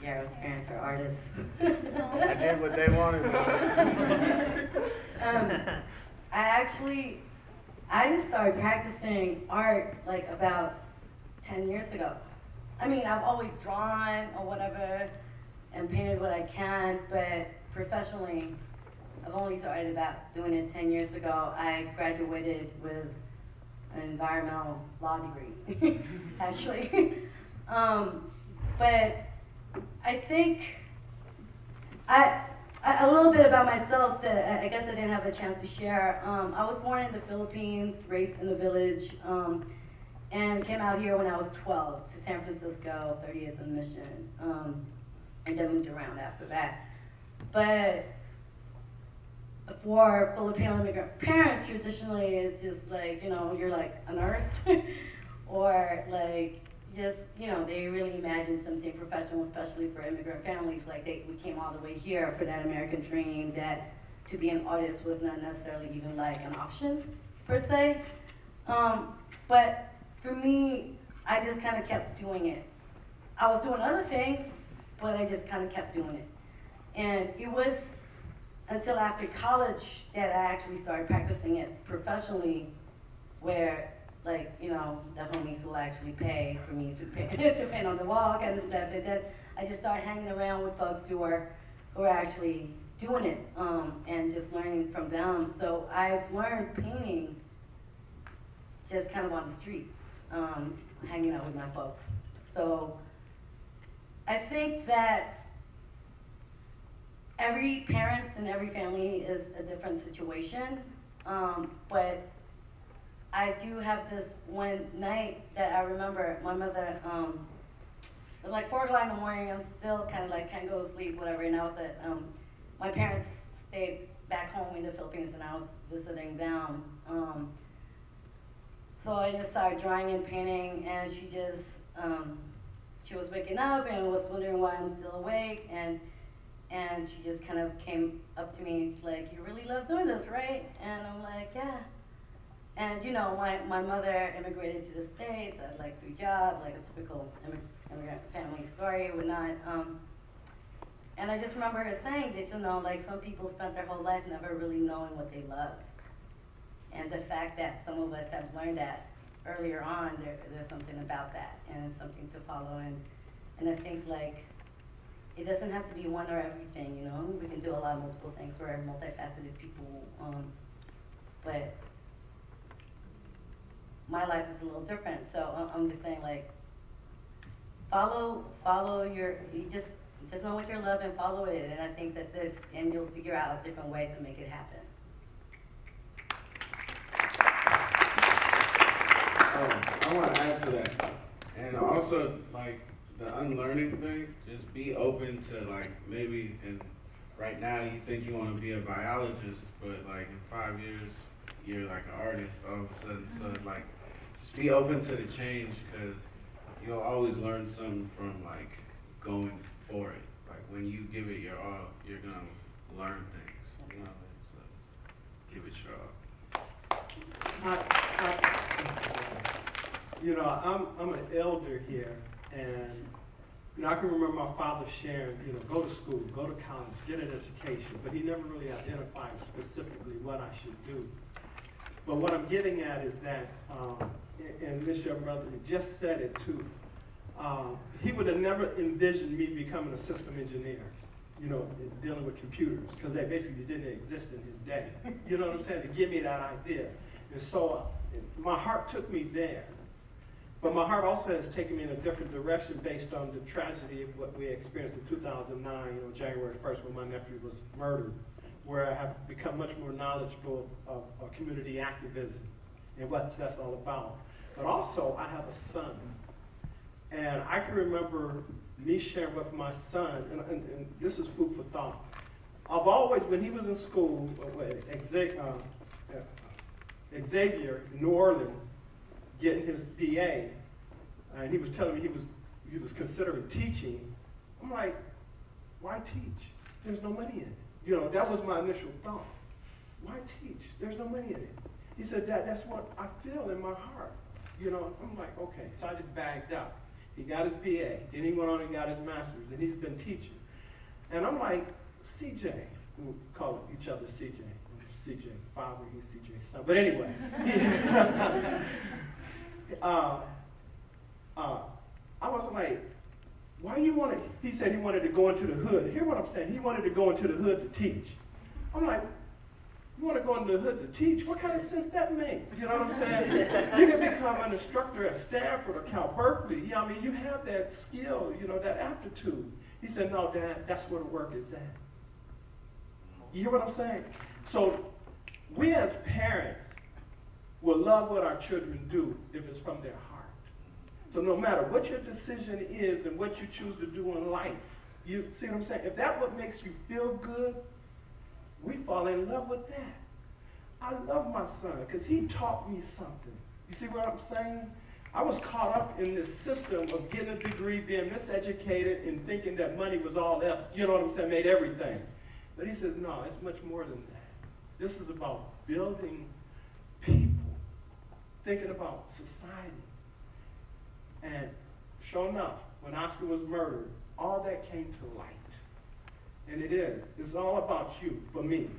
Yarrow's parents are artists.
I did what they wanted.
I just started practicing art like about 10 years ago. I mean, I've always drawn or whatever and painted what I can, but professionally, I've only started about doing it 10 years ago. I graduated with an environmental law degree, actually. But I think I
A little bit about myself that I guess I didn't have a chance to share. I was born in the Philippines, raised in the village, and came out here when I was 12 to San Francisco, 30th and Mission, and then moved around after that. But for Filipino immigrant parents, traditionally it's just like, you know, you're like a nurse or like just, you know, they really imagine something professional, especially for immigrant families. Like we came all the way here for that American dream that to be an artist was not necessarily even like an option per se. But for me, I just kind of kept doing it. I was doing other things, but I just kind of kept doing it. And it was until after college that I actually started practicing it professionally, where like, you know, the homies will actually pay for me to paint on the wall kind of stuff. And then I just started hanging around with folks who are actually doing it and just learning from them. So I've learned painting just kind of on the streets, hanging out with my folks. So I think that every parents and every family is a different situation, but I do have this one night that I remember my mother, it was like 4 o'clock in the morning, I'm still kind of like can't go to sleep, whatever, and I was at, my parents stayed back home in the Philippines and I was visiting them. So I just started drawing and painting, and she just, she was waking up and was wondering why I'm still awake, and she just kind of came up to me and she's like, you really love doing this, right? And I'm like, yeah. And you know, my mother immigrated to the States, had like 3 jobs, like a typical immigrant family story, whatnot. And I just remember her saying that, you know, like some people spent their whole life never really knowing what they loved. And the fact that some of us have learned that earlier on, there's something about that, and it's something to follow. And I think like, it doesn't have to be one or everything, you know? We can do a lot of multiple things. We're multifaceted people, but my life is a little different. So I'm just saying, like, follow your, you just know what you love and follow it. And I think that and you'll figure out different ways to make it happen.
I want to add to that, and also like the unlearning thing. Just be open to like maybe, and right now you think you want to be a biologist, but like in 5 years you're like an artist all of a sudden. So like, just be open to the change, because you'll always learn something from like going for it. Like when you give it your all, you're gonna learn things. You know, so give it your all.
You know, I'm an elder here, and you know, I can remember my father sharing, you know, go to school, go to college, get an education, but he never really identified specifically what I should do. But what I'm getting at is that, and this young brother just said it too, he would have never envisioned me becoming a system engineer, you know, dealing with computers, because they basically didn't exist in his day. You know what I'm saying? To give me that idea. And so my heart took me there. But my heart also has taken me in a different direction based on the tragedy of what we experienced in 2009, you know, January 1st, when my nephew was murdered, where I have become much more knowledgeable of community activism and what that's all about. But also, I have a son. And I can remember me sharing with my son, and this is food for thought. I've always, when he was in school, Xavier in New Orleans, getting his BA, and he was telling me he was considering teaching. I'm like, why teach? There's no money in it. You know, that was my initial thought. Why teach? There's no money in it. He said, that's what I feel in my heart. You know, I'm like, okay. So I just bagged out. He got his BA, then he went on and got his master's, and he's been teaching. And I'm like, CJ, we call each other CJ. CJ father, he's CJ son. But anyway, I was like, why you want to, he said he wanted to go into the hood. Hear what I'm saying? He wanted to go into the hood to teach. I'm like, you want to go into the hood to teach? What kind of sense that make? You know what I'm saying? You can become an instructor at Stanford or Cal Berkeley. Yeah, I mean, you have that skill, you know, that aptitude. He said, no, Dad, that's where the work is at. You hear what I'm saying? So we as parents will love what our children do if it's from their heart. So no matter what your decision is and what you choose to do in life, you see what I'm saying? If that's what makes you feel good, we fall in love with that. I love my son because he taught me something. You see what I'm saying? I was caught up in this system of getting a degree, being miseducated, and thinking that money was all else, you know what I'm saying, made everything. But he says, no, it's much more than that. This is about building people, thinking about society. And sure enough, when Oscar was murdered, all that came to light. And it is. It's all about you, for me,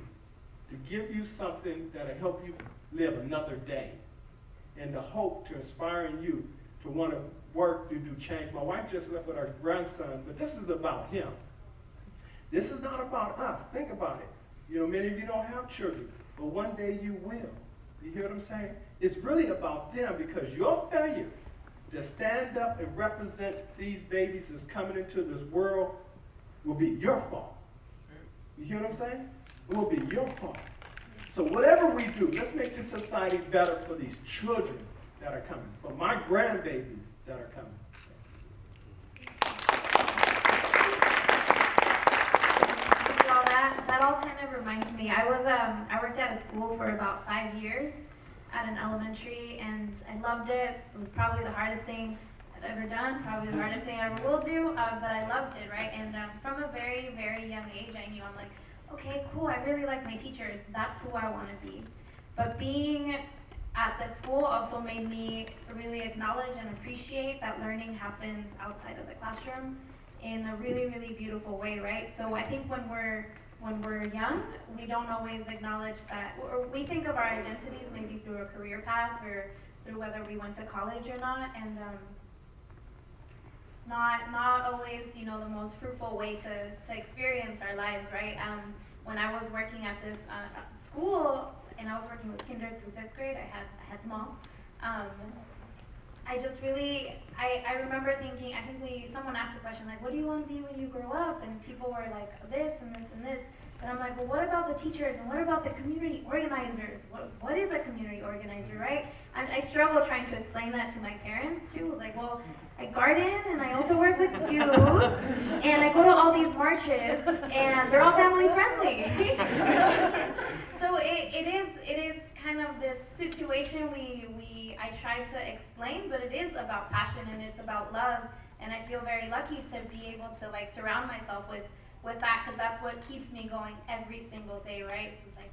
to give you something that'll help you live another day. And the hope to inspire in you to want to work to do change. My wife just left with her grandson, but this is about him. This is not about us. Think about it. You know, many of you don't have children, but one day you will. You hear what I'm saying? It's really about them because your failure to stand up and represent these babies that's coming into this world will be your fault. You hear what I'm saying? It will be your fault. So whatever we do, let's make this society better for these children that are coming, for my grandbabies that are coming.
Well, that all kind of reminds me. I worked at a school for about 5 years at an elementary, and I loved it. It was probably the hardest thing I've ever done, probably the hardest thing I ever will do, but I loved it, right? And from a very, very young age, I knew, I'm like, okay, cool, I really like my teachers. That's who I want to be. But being at that school also made me really acknowledge and appreciate that learning happens outside of the classroom in a really, really beautiful way, right? So I think when we're young, we don't always acknowledge that, or we think of our identities maybe through a career path or through whether we went to college or not, and not always, you know, the most fruitful way to experience our lives, right? When I was working at this school, and I was working with kinder through 5th grade, I had them all. I just really, I remember thinking, I think someone asked a question like, what do you want to be when you grow up? And people were like, this and this and this. And I'm like, well, what about the teachers and what about the community organizers? What is a community organizer, right? I struggle trying to explain that to my parents too. Like, well, I garden and I also work with youth and I go to all these marches and they're all family friendly. So it is kind of this situation I try to explain, but it is about passion and it's about love. And I feel very lucky to be able to like surround myself with that, because that's what keeps me going every single day, right? So it's like,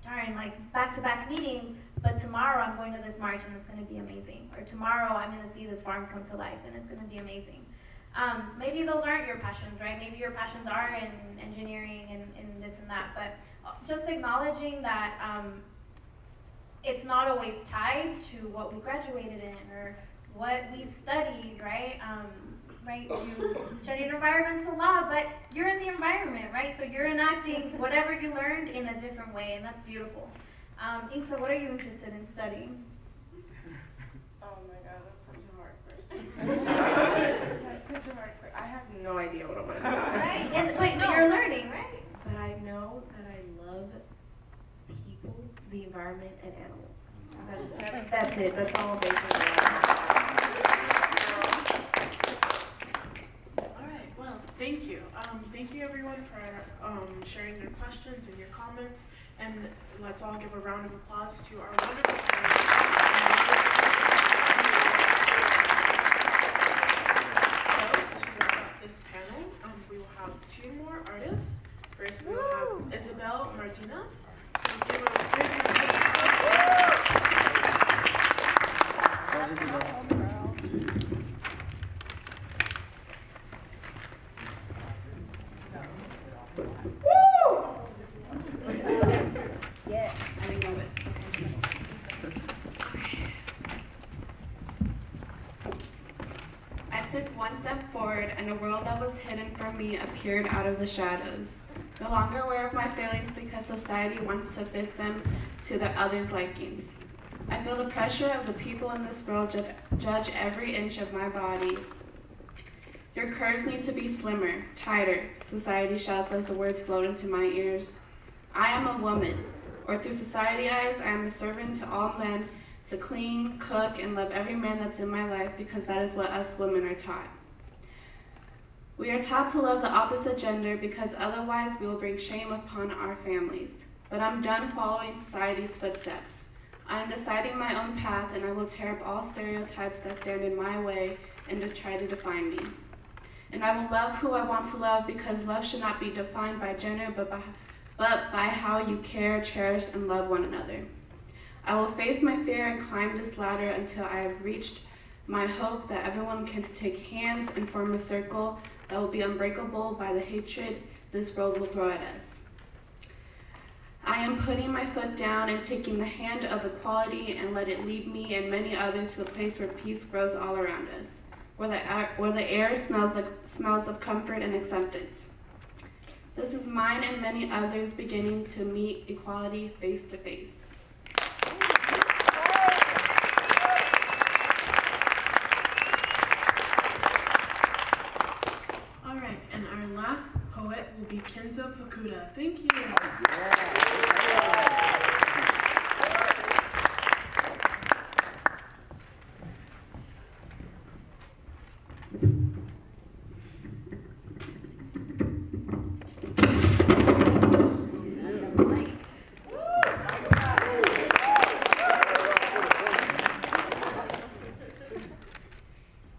darn, like back-to-back meetings, but tomorrow I'm going to this march and it's going to be amazing. Or tomorrow I'm going to see this farm come to life and it's going to be amazing. Maybe those aren't your passions, right? Maybe your passions are in engineering and this and that, but just acknowledging that it's not always tied to what we graduated in or what we studied, right? Right, you studied environmental law, but you're in the environment, right? So you're enacting whatever you learned in a different way, and that's beautiful. Inksa, what are you interested in studying?
Oh my God, that's such a hard question. That's such a hard question. I have no idea what I want to do.
Right? And wait, no, you're learning, right?
But I know that I love people, the environment, and animals. That's it. That's all basically.
Thank you. Thank you everyone for sharing your questions and your comments, and let's all give a round of applause to our wonderful panelists. So to wrap up this panel, we will have 2 more artists. First we will have Isabel Martinez. So give her a big round of applause.
And a world that was hidden from me appeared out of the shadows. No longer aware of my feelings because society wants to fit them to the others' likings. I feel the pressure of the people in this world judge every inch of my body. Your curves need to be slimmer, tighter, society shouts as the words float into my ears. I am a woman, or through society eyes, I am a servant to all men, to clean, cook, and love every man that's in my life because that is what us women are taught. We are taught to love the opposite gender because otherwise we will bring shame upon our families. But I'm done following society's footsteps. I am deciding my own path, and I will tear up all stereotypes that stand in my way and to try to define me. And I will love who I want to love because love should not be defined by gender, but by how you care, cherish, and love one another. I will face my fear and climb this ladder until I have reached my hope that everyone can take hands and form a circle that will be unbreakable by the hatred this world will throw at us. I am putting my foot down and taking the hand of equality and let it lead me and many others to a place where peace grows all around us, where the air smells of comfort and acceptance. This is mine and many others beginning to meet equality face to face.
All right, and our last poet will be Kenzo Fukuda. Thank you.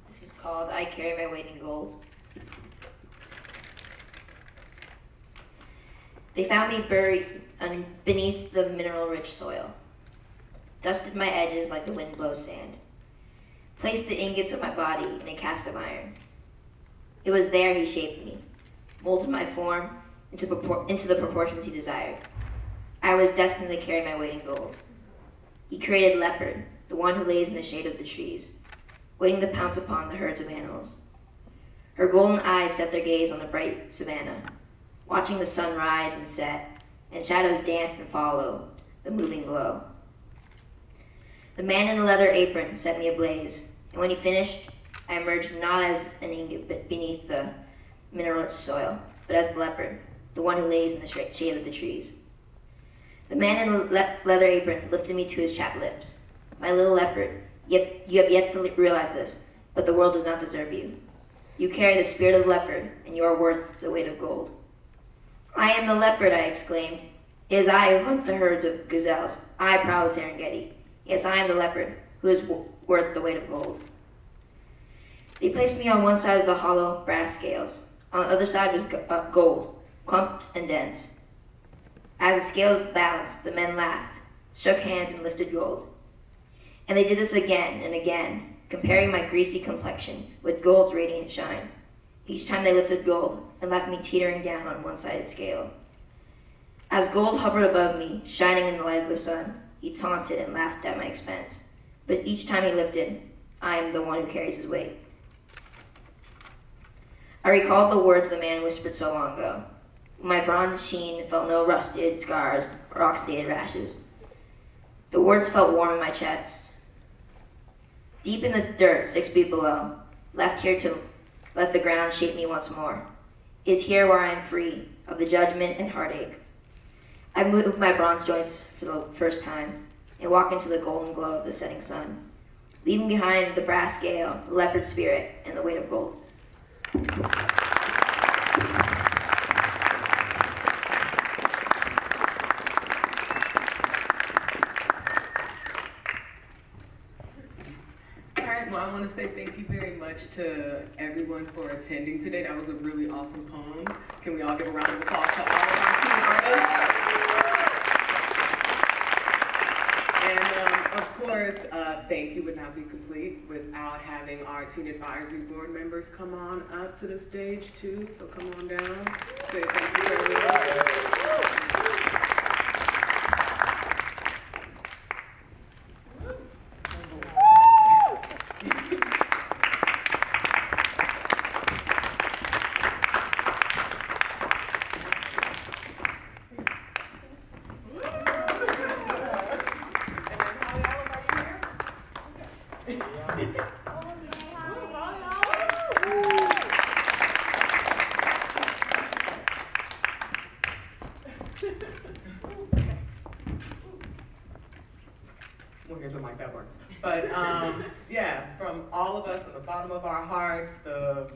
This is called I Carry My Weight in Gold. They found me buried beneath the mineral-rich soil, dusted my edges like the wind blows sand, placed the ingots of my body in a cast of iron. It was there he shaped me, molded my form into the proportions he desired. I was destined to carry my weight in gold. He created Leopard, the one who lays in the shade of the trees, waiting to pounce upon the herds of animals. Her golden eyes set their gaze on the bright savanna, watching the sun rise and set, and shadows dance and follow the moving glow. The man in the leather apron set me ablaze, and when he finished, I emerged not as an ingot beneath the mineral-rich soil, but as the leopard, the one who lays in the shade of the trees. The man in the leather apron lifted me to his chapped lips. My little leopard, you have yet to realize this, but the world does not deserve you. You carry the spirit of the leopard, and you are worth the weight of gold. I am the leopard, I exclaimed. It is I who hunt the herds of gazelles. I prowl the Serengeti. Yes, I am the leopard, who is worth the weight of gold. They placed me on one side of the hollow brass scales. On the other side was gold, clumped and dense. As the scales balanced, the men laughed, shook hands, and lifted gold. And they did this again and again, comparing my greasy complexion with gold's radiant shine. Each time they lifted gold and left me teetering down on one-sided scale. As gold hovered above me, shining in the light of the sun, he taunted and laughed at my expense. But each time he lifted, I am the one who carries his weight. I recalled the words the man whispered so long ago. My bronze sheen felt no rusted scars or oxidated rashes. The words felt warm in my chest. Deep in the dirt, 6 feet below, left here to let the ground shape me once more, is here where I am free of the judgment and heartache. I moved my bronze joints for the first time and walk into the golden glow of the setting sun, leaving behind the brass scale, the leopard spirit, and the weight of gold.
Well, I want to say thank you very much to everyone for attending today. That was a really awesome poem. Can we all give a round of applause to all of our teen artists? And of course, thank you would not be complete without having our Teen Advisory Board members come on up to the stage too. So come on down. Say thank you everyone. But yeah, from all of us, from the bottom of our hearts, the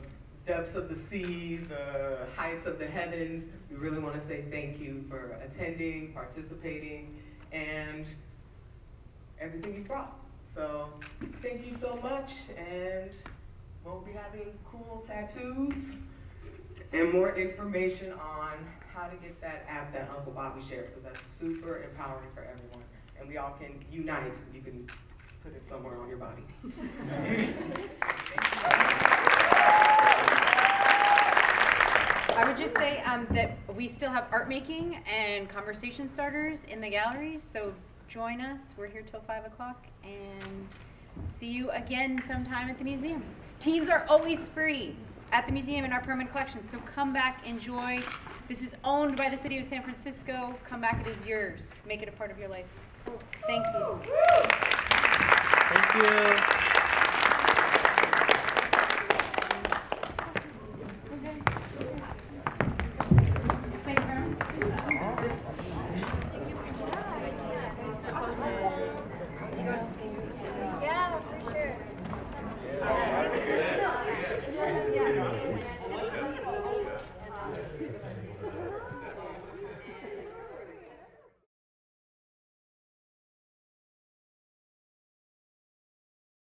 depths of the sea, the heights of the heavens, we really want to say thank you for attending, participating, and everything you brought. So thank you so much, and we'll be having cool tattoos and more information on how to get that app that Uncle Bobby shared, because that's super empowering for everyone. And we all can unite. You can put it somewhere on your body.
I would just say that we still have art making and conversation starters in the galleries, so join us. We're here till 5 o'clock, and see you again sometime at the museum. Teens are always free at the museum in our permanent collection, so come back, enjoy. This is owned by the city of San Francisco. Come back, it is yours. Make it a part of your life. Thank you.
Thank you.